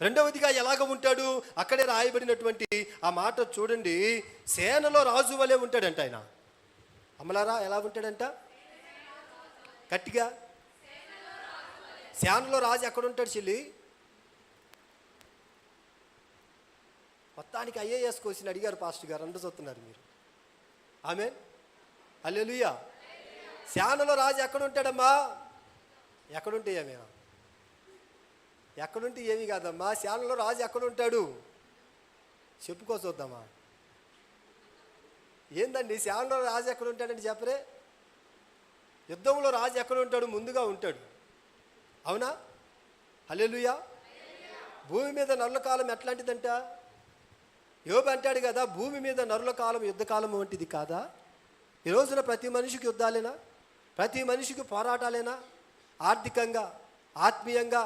రెండవదిగా ఎలాగ ఉంటాడు, అక్కడే రాయబడినటువంటి ఆ మాట చూడండి, సేనలో రాజు వలె ఉంటాడంట ఆయన. అమలారా ఎలా ఉంటాడంట? గట్టిగా, సేనలో రాజు ఎక్కడ ఉంటాడు చెల్లి? మొత్తానికి ఐఏఎస్ క్వశ్చన్ అడిగారు పాస్టర్ గారు, అందరూ చూస్తున్నారు మీరు. ఆమేన్, హల్లెలూయా. సేనలో రాజు ఎక్కడ ఉంటాడమ్మా? ఎక్కడుంటే ఏమీ, ఎక్కడుంటే ఏమీ కాదమ్మా. సేనలో రాజు ఎక్కడుంటాడు చెప్పుకో చూద్దామా. ఏందండి సేనలో రాజు ఎక్కడ ఉంటాడంటే చెప్పరే. యుద్ధంలో రాజు ఎక్కడ ఉంటాడు? ముందుగా ఉంటాడు. అవునా? హల్లెలూయా. భూమి మీద నరుల కాలం ఎట్లాంటిదంట? యోబు అంటాడు కదా, భూమి మీద నరుల కాలం యుద్ధకాలం వంటిది కాదా? ఈ రోజున ప్రతి మనిషికి యుద్ధాలేనా? ప్రతి మనిషికి పోరాటాలేనా? ఆర్థికంగా, ఆత్మీయంగా,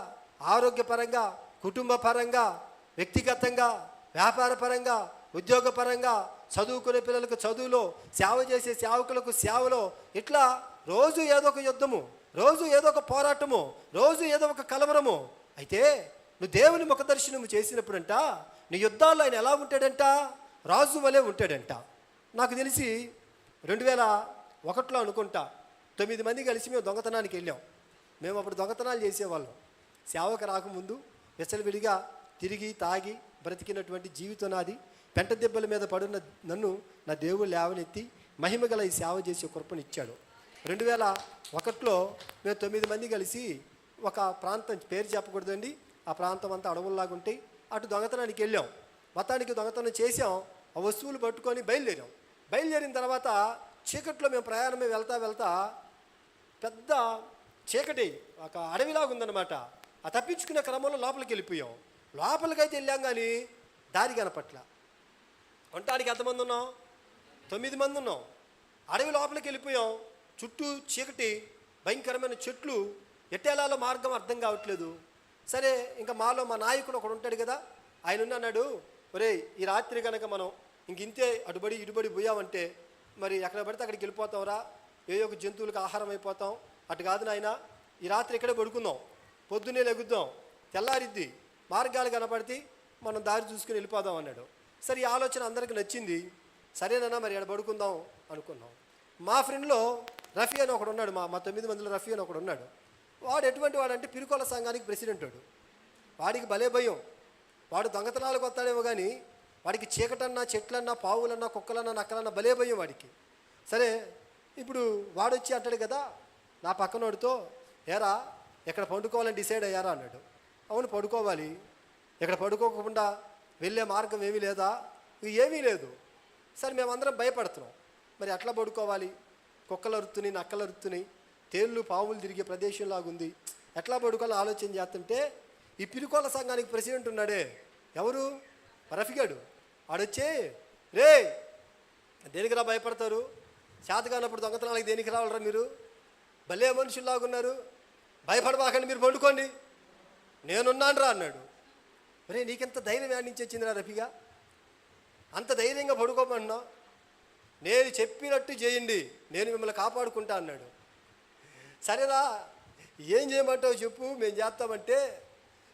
ఆరోగ్యపరంగా, కుటుంబ పరంగా, వ్యక్తిగతంగా, వ్యాపారపరంగా, ఉద్యోగపరంగా, చదువుకునే పిల్లలకు చదువులో, సేవ చేసే సేవకులకు సేవలో, ఇట్లా రోజు ఏదో ఒక యుద్ధము, రోజు ఏదో ఒక పోరాటము, రోజు ఏదో ఒక కలవరము. అయితే నువ్వు దేవుని ముఖదర్శనము చేసినప్పుడంట నీ యుద్ధాల్లో ఆయన ఎలా ఉంటాడంట? రాజు వలె ఉంటాడంట. నాకు తెలిసి 2001లో అనుకుంటా 9 మంది కలిసి మేము దొంగతనానికి వెళ్ళాం. మేము అప్పుడు దొంగతనాలు చేసేవాళ్ళం. సేవకు రాకముందు విచ్చలవిడిగా తిరిగి తాగి బ్రతికినటువంటి జీవితం నాది. పెంట దెబ్బల మీద పడున్న నన్ను నా దేవుడు లేవనెత్తి మహిమగల ఈ సేవ చేసే కృపనిచ్చాడు. 2001లో మేము 9 మంది కలిసి ఒక ప్రాంతం, పేరు చెప్పకూడదండి, ఆ ప్రాంతం అంతా అడవుల్లాగా ఉంటాయి, అటు దొంగతనానికి వెళ్ళాం. మొత్తానికి దొంగతనం చేసాం, ఆ వస్తువులు పట్టుకొని బయలుదేరాం. బయలుదేరిన తర్వాత చీకట్లో మేము ప్రయాణమే వెళ్తా పెద్ద చీకటి ఒక అడవిలాగా ఉందన్నమాట. ఆ తప్పించుకునే క్రమంలో లోపలికి వెళ్ళిపోయాం. లోపలికైతే వెళ్ళాం కానీ దారి కనపట్ల. ఉండటానికి ఎంతమంది ఉన్నాం? 9 మంది ఉన్నాం. అడవి లోపలికి వెళ్ళిపోయాం. చుట్టూ చీకటి, భయంకరమైన చెట్లు, ఎట్టేలాలో మార్గం అర్థం కావట్లేదు. సరే, ఇంకా మాలో మా నాయకుడు ఒకడు ఉంటాడు కదా, ఆయన అన్నాడు, ఒరే ఈ రాత్రి కనుక మనం ఇంతే అటుబడి ఇటుబడి పోయామంటే మరి ఎక్కడ పడితే అక్కడికి వెళ్ళిపోతాంరా, ఏ ఒక జంతువులకు ఆహారం అయిపోతాం. అటు కాదు నాయన, ఈ రాత్రి ఇక్కడే పడుకుందాం, పొద్దున్నే లెగుద్దాం, తెల్లారిద్ది, మార్గాలు కనపడితే మనం దారి చూసుకుని వెళ్ళిపోదాం అన్నాడు. సరే, ఈ ఆలోచన అందరికీ నచ్చింది. సరేనన్నా మరి ఇక్కడ పడుకుందాం అనుకున్నాం. మా ఫ్రెండ్లో రఫీ అని ఒకడు ఉన్నాడు, మా 9 మందిలో రఫీ అని ఒకడు ఉన్నాడు. వాడు ఎటువంటి వాడంటే పిరుకోల సంఘానికి ప్రెసిడెంట్ వాడు. వాడికి భలే భయం. వాడు దొంగతనాలకు వస్తాడేమో కానీ వాడికి చీకటన్నా, చెట్లన్నా, పావులన్నా, కుక్కలన్నా, నక్కలన్నా భలే భయం వాడికి. సరే, ఇప్పుడు వాడు వచ్చి అంటాడు కదా నా పక్కనోడితో, ఏరా ఎక్కడ పడుకోవాలని డిసైడ్ అయ్యారా అన్నాడు. అవును పడుకోవాలి. ఇక్కడ పడుకోకుండా వెళ్ళే మార్గం ఏమీ లేదా? ఏమీ లేదు. సరే, మేమందరం భయపడుతున్నాం. మరి ఎట్లా పడుకోవాలి? కుక్కలు అరుతున్నాయి, నక్కలు అరుతున్నాయి, తేళ్ళు పావులు తిరిగే ప్రదేశంలాగుంది, ఎట్లా పడుకోవాలని ఆలోచన చేస్తుంటే ఈ పిరుకోల సంఘానికి ప్రెసిడెంట్ ఉన్నాడే, ఎవరు? రఫిగాడు. ఆడొచ్చే, రే దేనికిరా భయపడతారు? చేతగానప్పుడు దొంగతనాలకు దేనికి రావాలరా మీరు? భలే మనుషుల్లాగున్నారు, భయపడబాకండి, మీరు పండుకోండి, నేనున్నాను రా అన్నాడు. రే నీకెంత ధైర్యం యాడ్ నుంచి వచ్చిందిరా రఫీగా? అంత ధైర్యంగా పడుకోమన్నావు? నేను చెప్పినట్టు చేయండి, నేను మిమ్మల్ని కాపాడుకుంటా అన్నాడు. సరేరా ఏం చేయమంటావు చెప్పు, మేము చేస్తామంటే,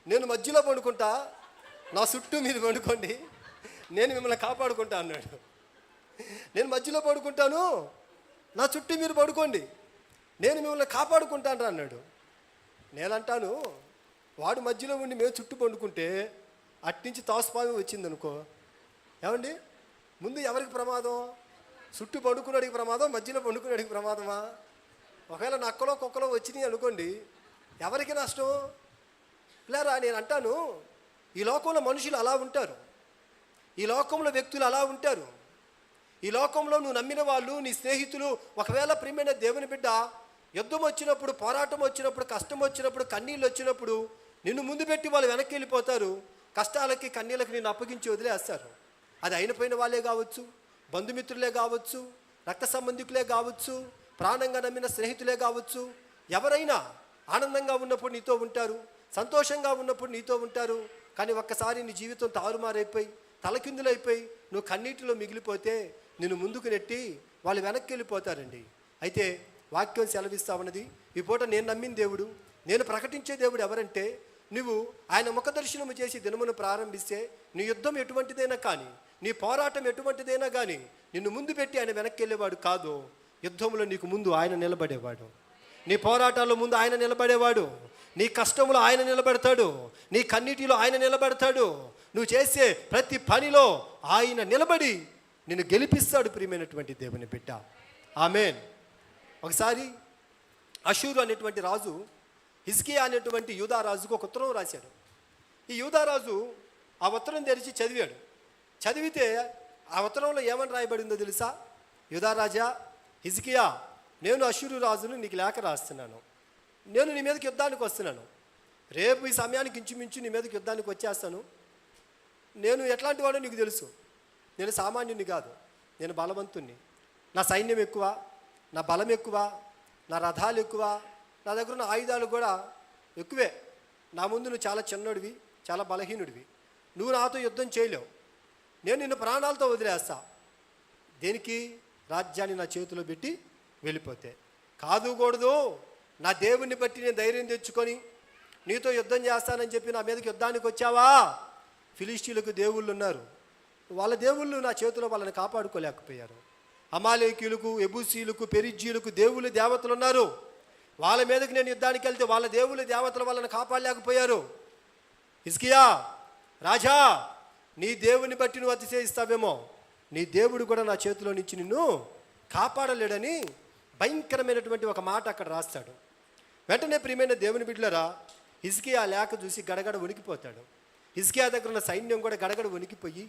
నేను మధ్యలో పడుకుంటా, నా చుట్టూ మీరు పడుకోండి, నేను మిమ్మల్ని కాపాడుకుంటా అన్నాడు. నేను మధ్యలో పడుకుంటాను, నా చుట్టూ మీరు పడుకోండి, నేను మిమ్మల్ని కాపాడుకుంటాను అన్నాడు. నేనంటాను, వాడు మధ్యలో ఉండి మేము చుట్టూ పండుకుంటే అట్నుంచి తాసుపాము వచ్చిందనుకో, ఏమండి ముందు ఎవరికి ప్రమాదం? చుట్టూ పండుకున్నాడికి ప్రమాదం, మధ్యలో పండుకున్నాడికి ప్రమాదమా? ఒకవేళ నక్కలో కుక్కలో వచ్చినాయి అనుకోండి, ఎవరికి నష్టం? లేరా నేను అంటాను, ఈ లోకంలో మనుషులు అలా ఉంటారు, ఈ లోకంలో వ్యక్తులు అలా ఉంటారు. ఈ లోకంలో నువ్వు నమ్మిన వాళ్ళు, నీ స్నేహితులు, ఒకవేళ ప్రియమైన దేవుని బిడ్డ యుద్ధం వచ్చినప్పుడు, పోరాటం వచ్చినప్పుడు, కష్టం వచ్చినప్పుడు, కన్నీళ్ళు వచ్చినప్పుడు నిన్ను ముందు పెట్టి వాళ్ళు వెనక్కి వెళ్ళిపోతారు. కష్టాలకి కన్నీళ్ళకి నిన్ను అప్పగించి వదిలేస్తారు. అది అయినపోయిన వాళ్ళే కావచ్చు, బంధుమిత్రులే కావచ్చు, రక్త సంబంధికులే కావచ్చు, ప్రాణంగా నమ్మిన స్నేహితులే కావచ్చు, ఎవరైనా ఆనందంగా ఉన్నప్పుడు నీతో ఉంటారు, సంతోషంగా ఉన్నప్పుడు నీతో ఉంటారు. కానీ ఒక్కసారి నీ జీవితం తారుమారైపోయి, తలకిందులైపోయి, నువ్వు కన్నీటిలో మిగిలిపోతే నిన్ను ముందుకు నెట్టి వాళ్ళు వెనక్కి వెళ్ళిపోతారండి. అయితే వాక్యం సెలవిస్తా ఉన్నది, ఈ పూట నేను నమ్మిన దేవుడు, నేను ప్రకటించే దేవుడు ఎవరంటే నువ్వు ఆయన ముఖ దర్శనము చేసి దినమును ప్రారంభిస్తే నీ యుద్ధం ఎటువంటిదైనా కానీ, నీ పోరాటం ఎటువంటిదైనా కానీ నిన్ను ముందు పెట్టి ఆయన వెనక్కి వెళ్ళేవాడు కాదు. యుద్ధంలో నీకు ముందు ఆయన నిలబడేవాడు. నీ పోరాటాల్లో ముందు ఆయన నిలబడేవాడు. నీ కష్టంలో ఆయన నిలబడతాడు. నీ కన్నీటిలో ఆయన నిలబడతాడు. నువ్వు చేసే ప్రతి పనిలో ఆయన నిలబడి నిన్ను గెలిపిస్తాడు. ప్రియమైనటువంటి దేవుని బిడ్డ, ఆమేన్. ఒకసారి అషూరు అనేటువంటి రాజు హిజ్కియా అనేటువంటి యూదా రాజుకు ఒక ఉత్తరం రాశాడు. ఈ యూదా రాజు ఆ ఉత్తరం తెరిచి చదివాడు. చదివితే ఆ ఉత్తరంలో ఏమని రాయబడిందో తెలుసా? యూదా రాజా హిజ్కియా, నేను అషూరు రాజును నీకు లేఖ రాస్తున్నాను. నేను నీ మీదకి యుద్ధానికి వస్తున్నాను. రేపు ఈ సమయానికి ఇంచుమించు నీ మీదకి యుద్ధానికి వచ్చేస్తాను. నేను ఎట్లాంటి వాడో నీకు తెలుసు. నేను సామాన్యుని కాదు, నేను బలవంతుణ్ణి. నా సైన్యం ఎక్కువ, నా బలం ఎక్కువ, నా రథాలు ఎక్కువ, నా దగ్గర ఉన్న ఆయుధాలు కూడా ఎక్కువే. నా ముందు నువ్వు చాలా చిన్నోడివి, చాలా బలహీనుడివి. నువ్వు నాతో యుద్ధం చేయలేవు. నేను నిన్ను ప్రాణాలతో వదిలేస్తా. దేనికి? రాజ్యాన్ని నా చేతిలో పెట్టి వెళ్ళిపోతే. కాదుకూడదు, నా దేవుణ్ణి బట్టి నేను ధైర్యం తెచ్చుకొని నీతో యుద్ధం చేస్తానని చెప్పి నా మీదకి యుద్ధానికి వచ్చావా? ఫిలిష్టీలకు దేవుళ్ళు ఉన్నారు. వాళ్ళ దేవుళ్ళు నా చేతిలో వాళ్ళని కాపాడుకోలేకపోయారు. అమాలేకీయులకు, ఎబూసీలకు, పెరిజ్జీలకు దేవుళ్ళు దేవతలు ఉన్నారు. వాళ్ళ మీదకి నేను యుద్ధానికి వెళ్తే వాళ్ళ దేవుళ్ళు దేవతలు వాళ్ళని కాపాడలేకపోయారు. హిజ్కియా రాజా, నీ దేవుని బట్టి నువ్వు అతిశయిస్తావేమో, నీ దేవుడు కూడా నా చేతిలో నుంచి నిన్ను కాపాడలేడని భయంకరమైనటువంటి ఒక మాట అక్కడ రాస్తాడు. వెంటనే ప్రియమైన దేవుని బిడ్డలారా, హిజ్కియా లేఖ చూసి గడగడ వణికిపోతాడు. హిజ్కియా దగ్గర ఉన్న సైన్యం కూడా గడగడ వణికిపోయి,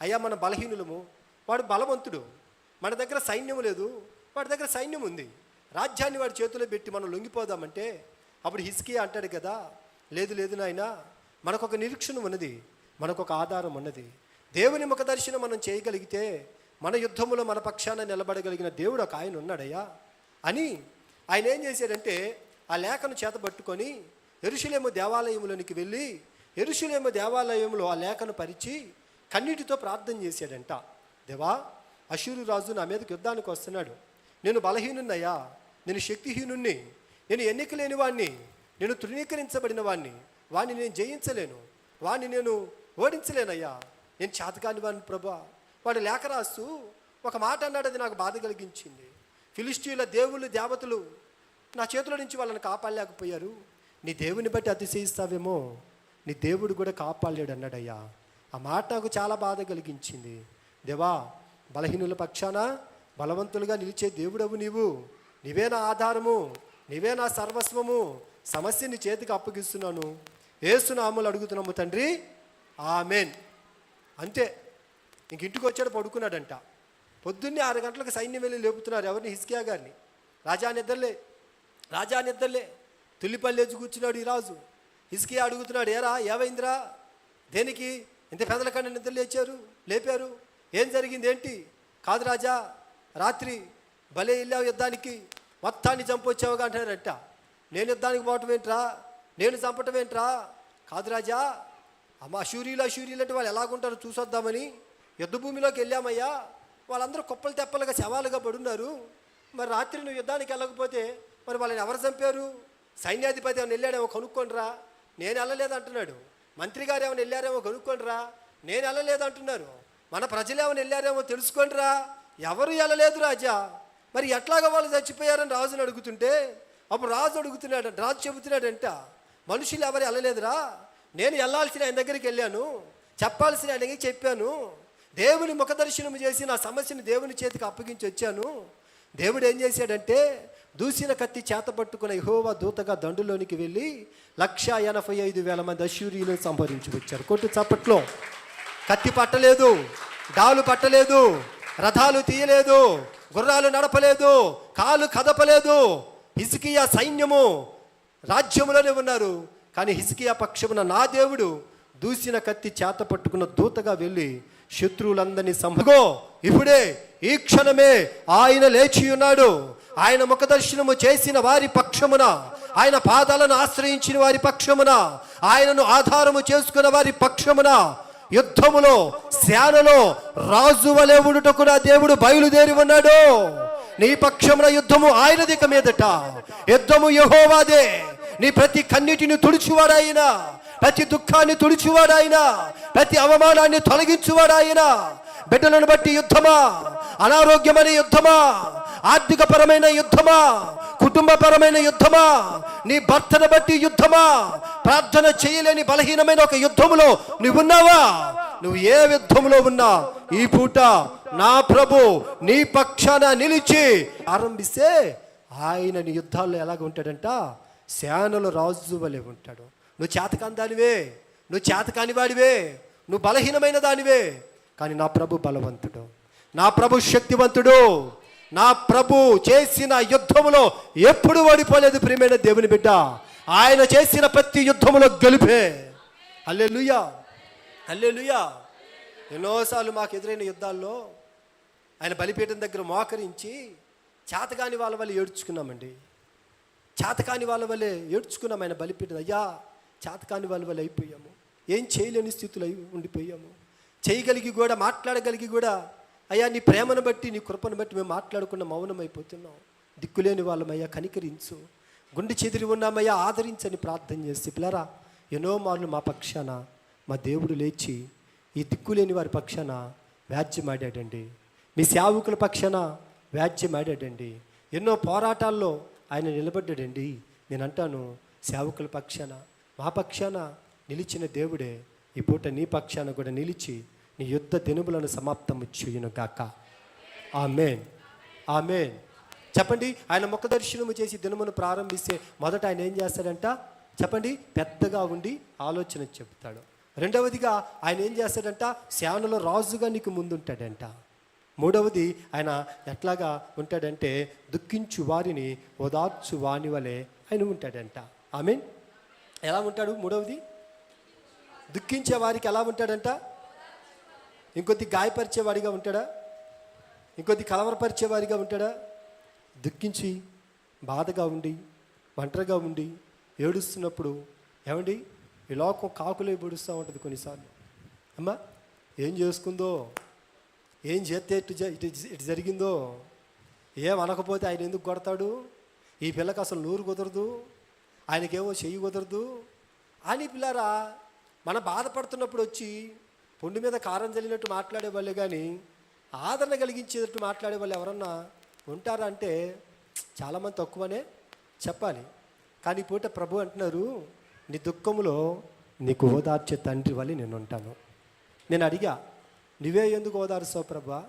అయ్యా మన బలహీనులము, వాడు బలవంతుడు, మన దగ్గర సైన్యం లేదు, వాడి దగ్గర సైన్యం ఉంది, రాజ్యాన్ని వాడి చేతిలో పెట్టి మనం లొంగిపోదామంటే, అప్పుడు హిజ్కియా అంటాడు కదా, లేదు లేదు నాయనా, మనకొక నిరీక్షణ ఉన్నది, మనకొక ఆధారం ఉన్నది. దేవుని ముఖ దర్శనం మనం చేయగలిగితే మన యుద్ధములో మన పక్షాన నిలబడగలిగిన దేవుడు ఒక ఆయన ఉన్నాడయ్యా అని ఆయన ఏం చేశాడంటే, ఆ లేఖను చేతబట్టుకొని యెరూషలేము దేవాలయంలోనికి వెళ్ళి యెరూషలేము దేవాలయంలో ఆ లేఖను పరిచి కన్నీటితో ప్రార్థన చేశాడంట. దేవా, అషూరు రాజు నా మీదకి యుద్ధానికి వస్తున్నాడు. నేను బలహీనున్నయ్యా, నేను శక్తిహీనుణ్ణి, నేను ఎన్నిక లేని వాడిని, నేను తృణీకరించబడిన వాడిని, వాడిని నేను జయించలేను, వాడిని నేను ఓడించలేనయ్యా, నేను చేతకాని వాడిని ప్రభా. వాడు లేఖ రాస్తూ ఒక మాట అన్నాడు, అది నాకు బాధ కలిగించింది. ఫిలిష్టీయుల దేవుళ్ళు దేవతలు నా చేతిలో నుంచి వాళ్ళని కాపాడలేకపోయారు, నీ దేవుని బట్టి అతిశయిస్తావేమో, నీ దేవుడు కూడా కాపాడలేడు అన్నాడయ్యా. ఆ మాట నాకు చాలా బాధ కలిగించింది. దేవా, బలహీనుల పక్షాన బలవంతులుగా నిలిచే దేవుడవు నీవు, నీవే నా ఆధారము, నీవే నా సర్వస్వము, సమస్యని చేతికి అప్పగిస్తున్నాను, యేసు నామములో అడుగుతున్నాము తండ్రి, ఆమెన్. అంతే. ఇంక ఇంటికి వచ్చాడు, పడుకున్నాడంట. పొద్దున్నే 6 గంటలకు సైన్యం వెళ్ళి లేపుతున్నారు ఎవరిని? హిజ్కియా గారిని. రాజా నిద్రలే తుల్లిపల్లి ఎచ్చి కూర్చున్నాడు ఈ రాజు. హిజ్కియా అడుగుతున్నాడు, ఏరా ఏమైందిరా, దేనికి ఇంత పెదల కన్నా నిద్ర లేపారు, ఏం జరిగింది ఏంటి? కాదు రాజా, రాత్రి భలే వెళ్ళావు యుద్ధానికి, మొత్తాన్ని చంపొచ్చావుగా అంటారంట. నేను యుద్ధానికి పోవటం ఏంట్రా, నేను చంపటం ఏంట్రా? కాదు రాజా, అమ్మ అషూరీలు అంటే వాళ్ళు ఎలాగుంటారో చూసొద్దామని యుద్ధ భూమిలోకి వెళ్ళామయ్యా, వాళ్ళందరూ కుప్పలు తెప్పలుగా శవాలుగా పడున్నారు. మరి రాత్రి నువ్వు యుద్ధానికి వెళ్ళకపోతే మరి వాళ్ళని ఎవరు చంపారు? సైన్యాధిపతి ఏమైనా వెళ్ళాడేమో కనుక్కోండిరా, నేను వెళ్ళలేదు అంటున్నాడు. మంత్రి గారు ఏమైనా వెళ్ళారేమో కనుక్కోండిరా, నేను వెళ్ళలేదు అంటున్నారు. మన ప్రజలు ఏమైనా వెళ్ళారేమో తెలుసుకోండిరా, ఎవరు వెళ్ళలేదు రాజా. మరి ఎట్లాగా వాళ్ళు చచ్చిపోయారని రాజుని అడుగుతుంటే, అప్పుడు రాజు చెబుతున్నాడంట, మనుషులు ఎవరు వెళ్ళలేదురా, నేను వెళ్ళాల్సిన ఆయన దగ్గరికి వెళ్ళాను, చెప్పాల్సిన ఆయనకి చెప్పాను, దేవుని ముఖ దర్శనం చేసి నా సమస్యను దేవుని చేతికి అప్పగించి వచ్చాను. దేవుడు ఏం చేశాడంటే, దూసిన కత్తి చేతపట్టుకున్న యెహోవా దూతగా దండులోనికి వెళ్ళి 185,000 మంది అష్షూరీయులను సంహరించి వచ్చారు. కొట్టు చప్పట్లో. కత్తి పట్టలేదు, డాలు పట్టలేదు, రథాలు తీయలేదు, గుర్రాలు నడపలేదు, కాలు కదపలేదు. హిజ్కియా సైన్యము రాజ్యములోనే ఉన్నారు, కానీ హిజ్కియా పక్షమున నా దేవుడు దూసిన కత్తి చేత పట్టుకున్న దూతగా వెళ్ళి శత్రువులందరినీ సంహగో. ఇప్పుడే ఈ క్షణమే ఆయన లేచి ఉన్నాడు. ఆయన ముఖదర్శనము చేసిన వారి పక్షమున, ఆయన పాదాలను ఆశ్రయించిన వారి పక్షమున, ఆయనను ఆధారము చేసుకున్న వారి పక్షమున యుద్ధములో సేనలో రాజు వలె ఉండుటకు నా దేవుడు బయలుదేరి ఉన్నాడు. నీ పక్షమున యుద్ధము ఆయనదిక మీదట, యుద్ధము యెహోవాదే. నీ ప్రతి కన్నీటిని తుడిచివాడాయన, ప్రతి దుఃఖాన్ని తుడిచివాడు ఆయన, ప్రతి అవమానాన్ని తొలగించువాడు ఆయన. బిడ్డలను బట్టి యుద్ధమా, అనారోగ్యమైన యుద్ధమా, ఆర్థికపరమైన యుద్ధమా, కుటుంబపరమైన యుద్ధమా, నీ భర్తను బట్టి యుద్ధమా, ప్రార్థన చేయలేని బలహీనమైన ఒక యుద్ధములో నువ్వున్నావా? నువ్వు ఏ యుద్ధంలో ఉన్నా ఈ పూట నా ప్రభు నీ పక్షాన నిలిచి ఆరంభిస్తే ఆయన నీ యుద్ధాల్లో ఎలాగ ఉంటాడంట? సేనల రాజు వలె ఉంటాడు. నువ్వు చేతకాని దానివే, నువ్వు చేతకాని వాడివే, నువ్వు బలహీనమైన దానివే, కానీ నా ప్రభు బలవంతుడు, నా ప్రభు శక్తివంతుడు. నా ప్రభు చేసిన యుద్ధములో ఎప్పుడు ఓడిపోలేదు ప్రియమైన దేవుని బిడ్డ. ఆయన చేసిన ప్రతి యుద్ధములో గెలిపే. హల్లెలూయా, హల్లెలూయా. ఎన్నోసార్లు మాకు ఎదురైన యుద్ధాల్లో ఆయన బలిపీఠం దగ్గర మోకరించి చేతకాని వాళ్ళ వల్ల ఏడ్చుకున్నామండి. చేతకాని వాళ్ళ వల్లే ఏడ్చుకున్నాం ఆయన బలిపీఠం. అయ్యా, చేతకాని వాళ్ళ వల్ల అయిపోయాము, ఏం చేయలేని స్థితిలో ఉండిపోయాము. చేయగలిగి కూడా, మాట్లాడగలిగి కూడా, అయ్యా నీ ప్రేమను బట్టి, నీ కృపను బట్టి మేము మాట్లాడకుండా మౌనం అయిపోతున్నాం. దిక్కులేని వాళ్ళమయ్యా కనికరించు, గుండె చెదిరి ఉన్నామయ్యా ఆదరించని ప్రార్థన చేసి పిల్లరా, ఎన్నో మార్లు మా పక్షాన మా దేవుడు లేచి ఈ దిక్కులేని వారి పక్షాన వ్యాజ్యమాడాడండి. మీ సేవకుల పక్షాన వ్యాజ్యమాడాడండి. ఎన్నో పోరాటాల్లో ఆయన నిలబడ్డాడండి. నేను అంటాను, సేవకుల పక్షాన, మా పక్షాన నిలిచిన దేవుడే ఈ పూట నీ పక్షాన కూడా నిలిచి నీ యుద్ధ దినములను సమాప్తము చేయును గాక. ఆమేన్, ఆమేన్. చెప్పండి. ఆయన ముఖ దర్శనము చేసి దినమును ప్రారంభిస్తే మొదట ఆయన ఏం చేస్తాడంట? చెప్పండి. పెద్దగా ఉండి ఆలోచన చెబుతాడు. రెండవదిగా ఆయన ఏం చేస్తాడంట? సేనలో రాజుగా నీకు ముందుంటాడంట. మూడవది ఆయన ఎట్లాగా ఉంటాడంటే దుఃఖించు వారిని ఓదార్చు వాని వలె ఆయన ఉంటాడంట. ఆమేన్. ఎలా ఉంటాడు? మూడవది దుఃఖించే వారికి ఎలా ఉంటాడంట? ఇంకొద్ది గాయపరిచేవాడిగా ఉంటాడా? ఇంకొద్ది కలవరపరిచేవాడిగా ఉంటాడా? దుఃఖించి బాధగా ఉండి ఒంటరిగా ఉండి ఏడుస్తున్నప్పుడు ఏమండి ఈ లోకం కాకులే పొడుస్తూ ఉంటుంది కొన్నిసార్లు. అమ్మా ఏం చేసుకుందో, ఏం చేస్తే ఇటు జరిగిందో, ఏం అనకపోతే ఆయన ఎందుకు కొడతాడు, ఈ పిల్లకి అసలు నూరు కుదరదు, ఆయనకేమో చెయ్యి కుదరదు అని పిల్లరా మన బాధపడుతున్నప్పుడు వచ్చి పొండు మీద కారం చల్లినట్టు మాట్లాడే వాళ్ళే కానీ ఆదరణ కలిగించేటట్టు మాట్లాడే వాళ్ళు ఎవరన్నా ఉంటారా అంటే చాలామంది తక్కువనే చెప్పాలి. కానీ పూట ప్రభు అంటున్నారు, నీ దుఃఖములో నీకు ఓదార్చే తండ్రి వల్ల నేను ఉంటాను. నేను అడిగా, నువ్వే ఎందుకు ఓదార్చావు ప్రభా?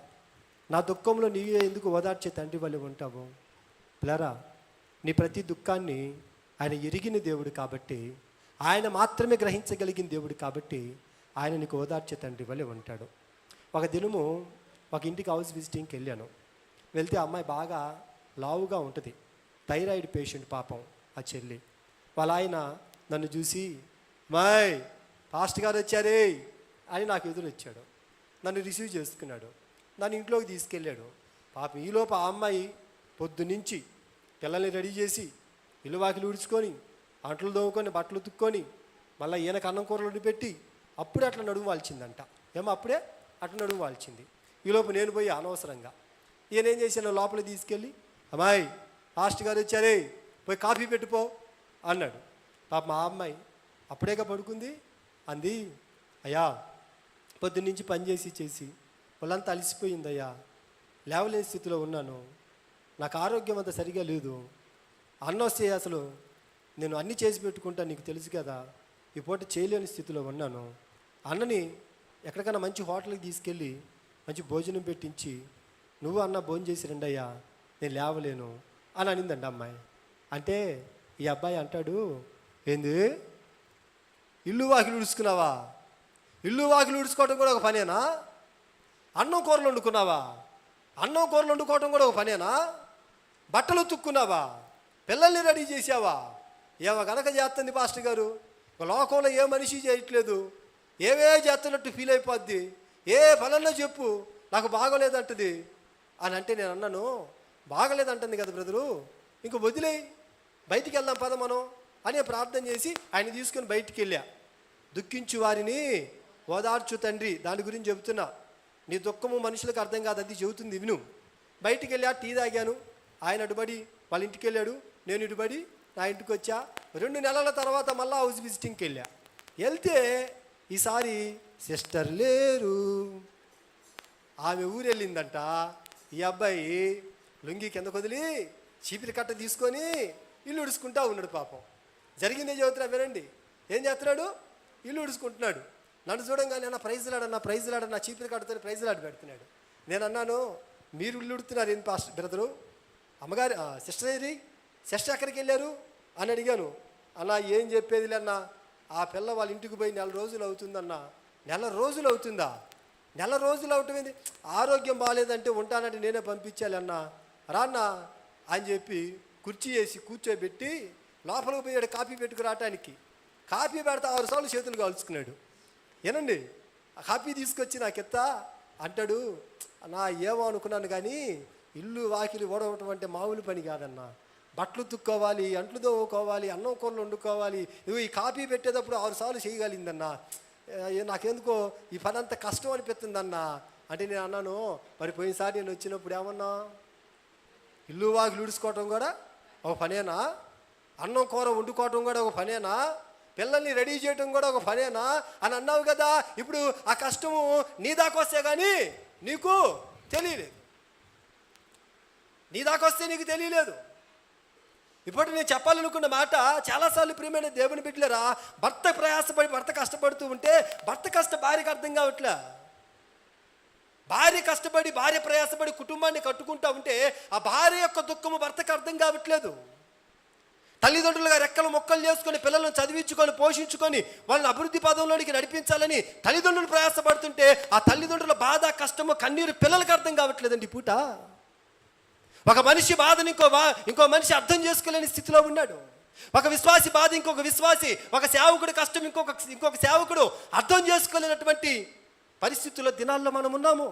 నా దుఃఖంలో నీవే ఎందుకు ఓదార్చే తండ్రి వల్ల ఉంటావు? పిల్లరా, నీ ప్రతి దుఃఖాన్ని ఆయన ఎరిగిన దేవుడు కాబట్టి, ఆయన మాత్రమే గ్రహించగలిగిన దేవుడు కాబట్టి ఆయన నీకు ఓదార్చే తండ్రి వల్ల ఉంటాడు. ఒక దినము ఒక ఇంటికి హౌస్ విజిటింగ్కి వెళ్ళాను. వెళ్తే అమ్మాయి బాగా లావుగా ఉంటుంది, థైరాయిడ్ పేషెంట్ పాపం ఆ చెల్లి. వాళ్ళ ఆయన నన్ను చూసి, మాయ్ పాస్టర్ గారు వచ్చారే అని నాకు ఎదురు వచ్చాడు. నన్ను రిసీవ్ చేసుకున్నాడు, నన్ను ఇంట్లోకి తీసుకెళ్ళాడు. పాపం ఈలోపు ఆ అమ్మాయి పొద్దునుంచి పిల్లల్ని రెడీ చేసి ఇల్లు వాకిలు ఉడుచుకొని అంట్లు దోముకొని బట్టలు ఉతుక్కొని మళ్ళీ ఈయనకు అన్నం కూరలు పెట్టి అప్పుడే అట్లా నడుము వాల్చిందంట. ఏమో అప్పుడే అట్లా నడుము వాల్చింది. ఈలోపు నేను పోయి అనవసరంగా ఈయన ఏం చేశాను, లోపలికి తీసుకెళ్ళి అమ్మాయి పాస్టర్ గారు వచ్చారే పోయి కాఫీ పెట్టుపో అన్నాడు. పాప మా అమ్మాయి అప్పుడేగా పడుకుంది. అంది, అయ్యా పొద్దున్నుంచి పని చేసి వాళ్ళంతా అలసిపోయిందయ్యా, లేవలేని స్థితిలో ఉన్నాను, నాకు ఆరోగ్యం అంతా సరిగా లేదు, అన్నం వస్తే అసలు నేను అన్నీ చేసి పెట్టుకుంటా, నీకు తెలుసు కదా, ఈ పూట చేయలేని స్థితిలో ఉన్నాను. అన్నని ఎక్కడికైనా మంచి హోటల్కి తీసుకెళ్ళి మంచి భోజనం పెట్టించి నువ్వు అన్న భోజనం చేసి రండయ్యా, నేను లేవలేను అని అనిందండి అమ్మాయి. అంటే ఈ అబ్బాయి అంటాడు, ఏంది ఇల్లు వాకిలు ఉడుచుకున్నావా? ఇల్లు వాకిలు ఉడుచుకోవడం కూడా ఒక పనేనా? అన్నం కూరలు వండుకున్నావా? అన్నం కూరలు వండుకోవడం కూడా ఒక పనేనా? బట్టలు ఉతుక్కున్నావా? పిల్లల్ని రెడీ చేసావా? ఏమో కనుక చేస్తుంది పాస్టర్ గారు, లోకంలో ఏ మనిషి చేయట్లేదు, ఏవే చేస్తున్నట్టు ఫీల్ అయిపోద్ది, ఏ పనన్నా చెప్పు నాకు బాగోలేదంటుంది అని అంటే నేను అన్నాను, బాగలేదంటుంది కదా బ్రదరు, ఇంక వదిలేయి, బయటికి వెళ్దాం పద మనం అని ప్రార్థన చేసి ఆయన తీసుకొని బయటికి వెళ్ళా. దుఃఖించు వారిని ఓదార్చు తండ్రి, దాని గురించి చెబుతున్నా. నీ దుఃఖము మనుషులకు అర్థం కాదు, అది చెబుతుంది విను. బయటికి వెళ్ళా, టీ తాగాను, ఆయన అటుబడి వాళ్ళ ఇంటికి వెళ్ళాడు, నేను ఇటుబడి నా ఇంటికి వచ్చా. 2 నెలల తర్వాత మళ్ళీ హౌస్ విజిటింగ్కి వెళ్ళా. వెళ్తే ఈసారి సిస్టర్ లేరు. ఆమె ఊరు వెళ్ళిందంట. ఈ అబ్బాయి లుంగి కింద వదిలి చీపిరి కట్ట తీసుకొని ఇల్లు ఉడుచుకుంటా ఉన్నాడు. పాపం జరిగిందే చదువుతున్నా వినండి. ఏం చేస్తున్నాడు? ఇల్లు ఉడుచుకుంటున్నాడు. నన్ను చూడంగానే అన్న ప్రైజ్లాడన్నా చీపిరి కట్టుతో ప్రైజ్లాడి పెడుతున్నాడు. నేను అన్నాను, మీరు ఇల్లు ఉడుతున్నారు ఏంటి పాస్టర్ బ్రదరు? అమ్మగారు సిస్టర్ ఏది? సిస్టర్ ఎక్కడికి వెళ్ళారు అని అడిగాను. అన్న ఏం చెప్పేది అన్న, ఆ పిల్ల వాళ్ళ ఇంటికి పోయి 4 రోజులు అవుతుందన్న. 4 రోజులు అవుతుందా? 4 రోజులు అవుతుంది. ఆరోగ్యం బాగాలేదంటే ఉంటానంటే నేనే పంపించాలి అన్న, రాన్నా అని చెప్పి కుర్చీ వేసి కూర్చోబెట్టి లోపలికి పోయాడు కాఫీ పెట్టుకు రావటానికి. కాఫీ పెడితే 6 సార్లు చేతులు కాల్చుకున్నాడు. ఏనండి, ఆ కాఫీ తీసుకొచ్చి నాకెత్తా అంటాడు. నా ఏమో అనుకున్నాను కానీ ఇల్లు వాకిలి ఓడవటం అంటే మామూలు పని కాదన్నా. బట్టలు తుక్కోవాలి, అంట్లు తోముకోవాలి, అన్నం కూరలు వండుకోవాలి. ఈ కాఫీ పెట్టేటప్పుడు 6 సార్లు చేయగలిగిందన్నా. నాకెందుకో ఈ పని అంత కష్టం అనిపిస్తుందన్నా అంటే నేను అన్నాను, మరి పోయినసారి నేను వచ్చినప్పుడు ఏమన్నా ఇల్లు వాకిలు ఉడుచుకోవటం కూడా ఒక పనేనా? అన్నం కూర వండుకోవటం కూడా ఒక పనేనా? పిల్లల్ని రెడీ చేయటం కూడా ఒక పనేనా అని అన్నావు కదా. ఇప్పుడు ఆ కష్టము నీ దాకొస్తే కానీ నీకు తెలియలేదు. నీ దాకొస్తే నీకు తెలియలేదు. ఇప్పుడు నేను చెప్పాలనుకున్న మాట, చాలాసార్లు ప్రియమైన దేవుని బిడ్డలారా, భర్త ప్రయాసపడి భర్త కష్టపడుతూ ఉంటే భర్త కష్ట భార్యకు అర్థం కావట్లే. భార్య కష్టపడి భార్య ప్రయాసపడి కుటుంబాన్ని కట్టుకుంటా ఉంటే ఆ భార్య యొక్క దుఃఖము భర్తకు అర్థం కావట్లేదు. తల్లిదండ్రులుగా రెక్కలు మొక్కలు చేసుకొని పిల్లలను చదివించుకొని పోషించుకొని వాళ్ళని అభివృద్ధి పదంలోనికి నడిపించాలని తల్లిదండ్రులు ప్రయాసపడుతుంటే ఆ తల్లిదండ్రుల బాధ కష్టము కన్నీరు పిల్లలకు అర్థం కావట్లేదండి. పూట ఒక మనిషి బాధని ఇంకో మనిషి అర్థం చేసుకోలేని స్థితిలో ఉన్నాడు. ఒక విశ్వాసి బాధ ఇంకొక విశ్వాసి, ఒక సేవకుడి కష్టం ఇంకొక సేవకుడు అర్థం చేసుకోలేనటువంటి పరిస్థితుల్లో దినాల్లో మనం ఉన్నాము.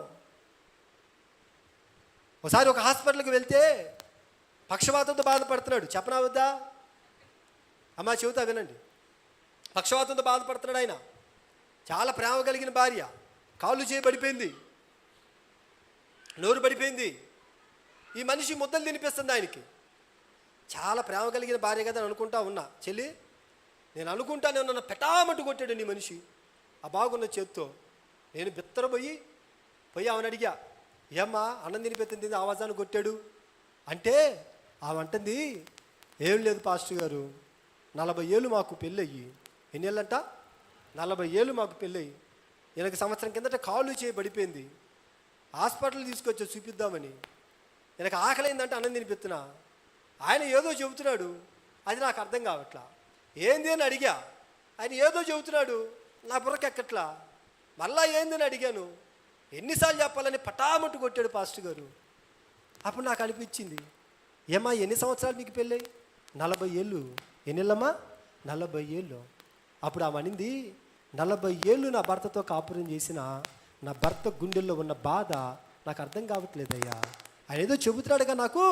ఒకసారి ఒక హాస్పిటల్కి వెళ్తే పక్షవాతంతో బాధపడుతున్నాడు. చెప్పనా వద్దా? అమ్మా చెబుతా వినండి. పక్షవాతంతో బాధపడుతున్నాడు ఆయన. చాలా ప్రేమ కలిగిన భార్య, కాళ్ళు చేయబడిపోయింది, నోరు పడిపోయింది. ఈ మనిషి ముద్దలు తినిపిస్తుంది ఆయనకి. చాలా ప్రేమ కలిగిన భార్య కదా అని అనుకుంటా ఉన్నా. చెల్లి నేను అనుకుంటానే ఉన్న పెటామట్టు కొట్టాడు నీ మనిషి ఆ బాగున్న చేత్తో. నేను బిత్తరపోయి ఆమెను అడిగా, ఏమ్మా అన్నం తినిపెత్తింది ఆవాజాన్ని కొట్టాడు అంటే ఆమె అంటుంది, ఏం లేదు పాస్టర్ గారు, 40 ఏళ్ళు మాకు పెళ్ళయ్యి. ఎన్ని ఏళ్ళంట? 40 ఏళ్ళు మాకు పెళ్ళయ్యి. 8 సంవత్సరం కిందట కాళ్ళు చేయబడిపోయింది. హాస్పిటల్ తీసుకొచ్చా చూపిద్దామని. నాకు ఆకలైందంటే అన్నం తినిపెత్తున్నా. ఆయన ఏదో చెబుతున్నాడు, అది నాకు అర్థం కావట్లా. ఏంది అని అడిగా, ఆయన ఏదో చెబుతున్నాడు, నా బుర్రకెక్కట్లా. మళ్ళా ఏందని అడిగాను, ఎన్నిసార్లు చెప్పాలని పటామట్టు కొట్టాడు పాస్టర్ గారు. అప్పుడు నాకు అనిపించింది, ఏమ్మా ఎన్ని సంవత్సరాలు మీకు పెళ్ళి? 40 ఏళ్ళు. ఎన్ని ఏళ్ళమ్మా? 40 ఏళ్ళు. అప్పుడు ఆమె అనింది, 40 ఏళ్ళు నా భర్తతో కాపురం చేసిన నా భర్త గుండెల్లో ఉన్న బాధ నాకు అర్థం కావట్లేదయ్యా. ఆయన ఏదో చెబుతున్నాడుగా, నాకు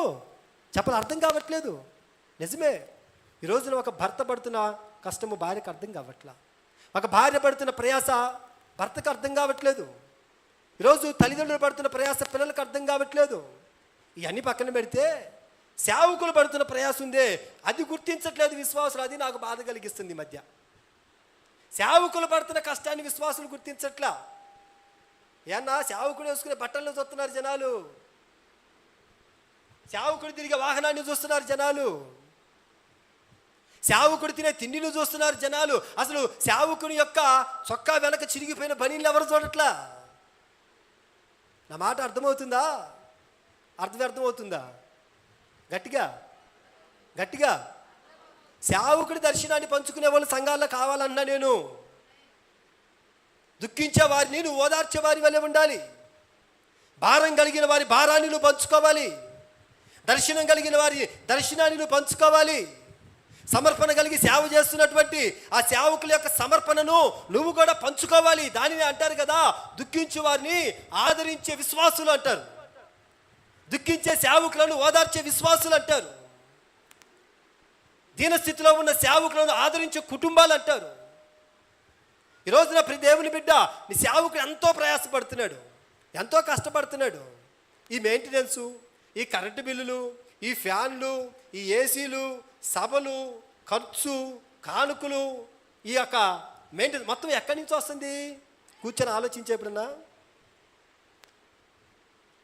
చెప్పాలి అర్థం కావట్లేదు. నిజమే, ఈ రోజున ఒక భర్త పడుతున్న కష్టము భార్యకు అర్థం కావట్లా. ఒక భార్య పడుతున్న ప్రయాస భర్తకు అర్థం కావట్లేదు. ఈరోజు తల్లిదండ్రులు పడుతున్న ప్రయాస పిల్లలకు అర్థం కావట్లేదు. ఇవన్నీ పక్కన పెడితే సేవకులు పడుతున్న ప్రయాస ఉందే, అది గుర్తించట్లేదు విశ్వాసులు. అది నాకు బాధ కలిగిస్తుంది. ఈ మధ్య సేవకులు పడుతున్న కష్టాన్ని విశ్వాసులు గుర్తించట్లా. ఏమన్నా సేవకుడు వేసుకునే బట్టలను చూస్తున్నారు జనాలు, సేవకుడు తిరిగే వాహనాన్ని చూస్తున్నారు జనాలు, సేవకుడు తినే తిండిని చూస్తున్నారు జనాలు. అసలు సేవకుని యొక్క చొక్కా వెనక చిరిగిపోయిన బనీళ్ళు ఎవరు చూడట్లా. నా మాట అర్థమవుతుందా? అర్థమవుతుందా? గట్టిగా సేవకుడి దర్శనాన్ని పంచుకునే వాళ్ళు సంఘాల్లో కావాలన్నా నేను. దుఃఖించే వారిని నువ్వు ఓదార్చే వారి వల్లే ఉండాలి. భారం కలిగిన వారి భారాన్ని నువ్వు పంచుకోవాలి. దర్శనం కలిగిన వారి దర్శనాన్ని నువ్వు పంచుకోవాలి. సమర్పణ కలిగి సేవ చేస్తున్నటువంటి ఆ సేవకుల యొక్క సమర్పణను నువ్వు కూడా పంచుకోవాలి. దానిని అంటారు కదా, దుఃఖించే వారిని ఆదరించే విశ్వాసులు అంటారు, దుఃఖించే సేవకులను ఓదార్చే విశ్వాసులు అంటారు, దీనస్థితిలో ఉన్న సేవకులను ఆదరించే కుటుంబాలు అంటారు. ఈ రోజున ప్రతి దేవుని బిడ్డ, నీ సేవకుడు ఎంతో ప్రయాసపడుతున్నాడు, ఎంతో కష్టపడుతున్నాడు. ఈ మెయింటెనెన్సు, ఈ కరెంటు బిల్లులు, ఈ ఫ్యాన్లు, ఈ ఏసీలు, సభలు, ఖర్చు, కానుకలు, ఈ యొక్క మెయింటెనెన్స్ మొత్తం ఎక్కడి నుంచి వస్తుంది? కూర్చొని ఆలోచించే ఎప్పుడన్నా?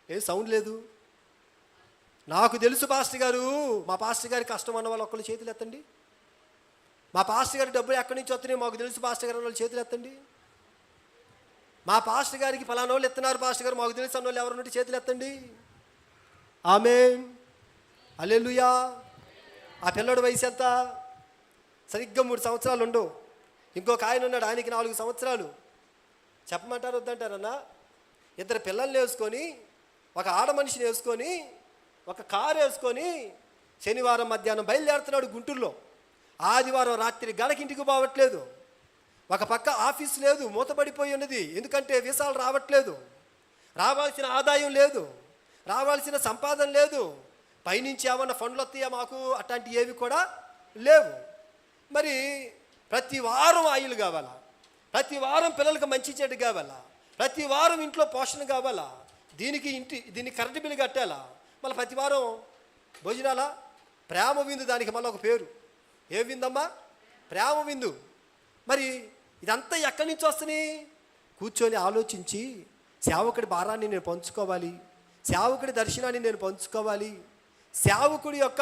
ఏం సౌండ్ లేదు. నాకు తెలుసు పాస్టర్ గారు, మా పాస్టర్ గారి కష్టం అన్న వాళ్ళు ఒక్కళ్ళు చేతులు ఎత్తండి. మా పాస్టర్ గారి డబ్బులు ఎక్కడి నుంచి వస్తున్నాయి మాకు తెలుసు పాస్టర్ గారు అన్న వాళ్ళు చేతులు ఎత్తండి. మా పాస్టర్ గారికి ఫలానా వాళ్ళు ఎత్తున్నారు పాస్టర్ గారు మాకు తెలుసు అన్న వాళ్ళు ఎవరు నుండి చేతులు ఎత్తండి. ఆమేన్, హల్లెలూయా. ఆ పిల్లడి వయసు ఎంత? సరిగ్గా 3 సంవత్సరాలు ఉండవు. ఇంకొక ఆయన ఉన్నాడు, ఆయనకి 4 సంవత్సరాలు. చెప్పమంటారు వద్దంటారన్నా? 2 పిల్లల్ని వేసుకొని, ఒక ఆడ మనిషిని వేసుకొని, ఒక కారు వేసుకొని శనివారం మధ్యాహ్నం బయలుదేరుతున్నాడు గుంటూరులో. ఆదివారం రాత్రి గడకింటికి పోవట్లేదు. ఒక పక్క ఆఫీస్ లేదు, మూతపడిపోయి ఉన్నది. ఎందుకంటే వీసాలు రావట్లేదు, రావాల్సిన ఆదాయం లేదు, రావాల్సిన సంపాదన లేదు. పైనుంచి ఏమన్నా ఫండ్లు వస్తాయా మాకు? అట్లాంటివి ఏవి కూడా లేవు. మరి ప్రతి వారం ఆయిల్ కావాలా, ప్రతి వారం పిల్లలకు మంచి చెడు కావాలా, ప్రతి వారం ఇంట్లో పోషణ కావాలా, దీనికి కరెంటు బిల్లు కట్టాలా, మళ్ళీ ప్రతి వారం భోజనాలా? ప్రేమ విందు, దానికి మళ్ళీ ఒక పేరు. ఏ విందమ్మా? ప్రేమ విందు. మరి ఇదంతా ఎక్కడి నుంచి వస్తున్నాయి? కూర్చొని ఆలోచించి సేవకుడి భారాన్ని నేను పంచుకోవాలి, సేవకుడి దర్శనాన్ని నేను పంచుకోవాలి, సేవకుడి యొక్క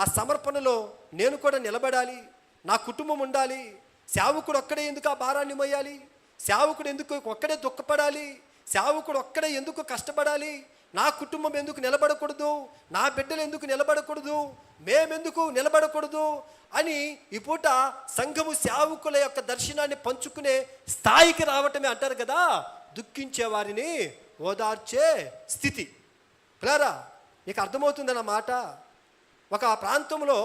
ఆ సమర్పణలో నేను కూడా నిలబడాలి, నా కుటుంబం ఉండాలి. సేవకుడు ఒక్కడే ఎందుకు ఆ భారాన్ని మోయాలి? సేవకుడు ఎందుకు ఒక్కడే దుఃఖపడాలి? సేవకుడు ఒక్కడే ఎందుకు కష్టపడాలి? నా కుటుంబం ఎందుకు నిలబడకూడదు? నా బిడ్డలు ఎందుకు నిలబడకూడదు? మేమెందుకు నిలబడకూడదు అని ఈ పూట సంఘము సేవకుల యొక్క దర్శనాన్ని పంచుకునే స్థాయికి రావటమే అంటారు కదా, దుఃఖించే వారిని ఓదార్చే స్థితి. పిల్లరా, నీకు అర్థమవుతుందన్న మాట. ఒక ప్రాంతంలో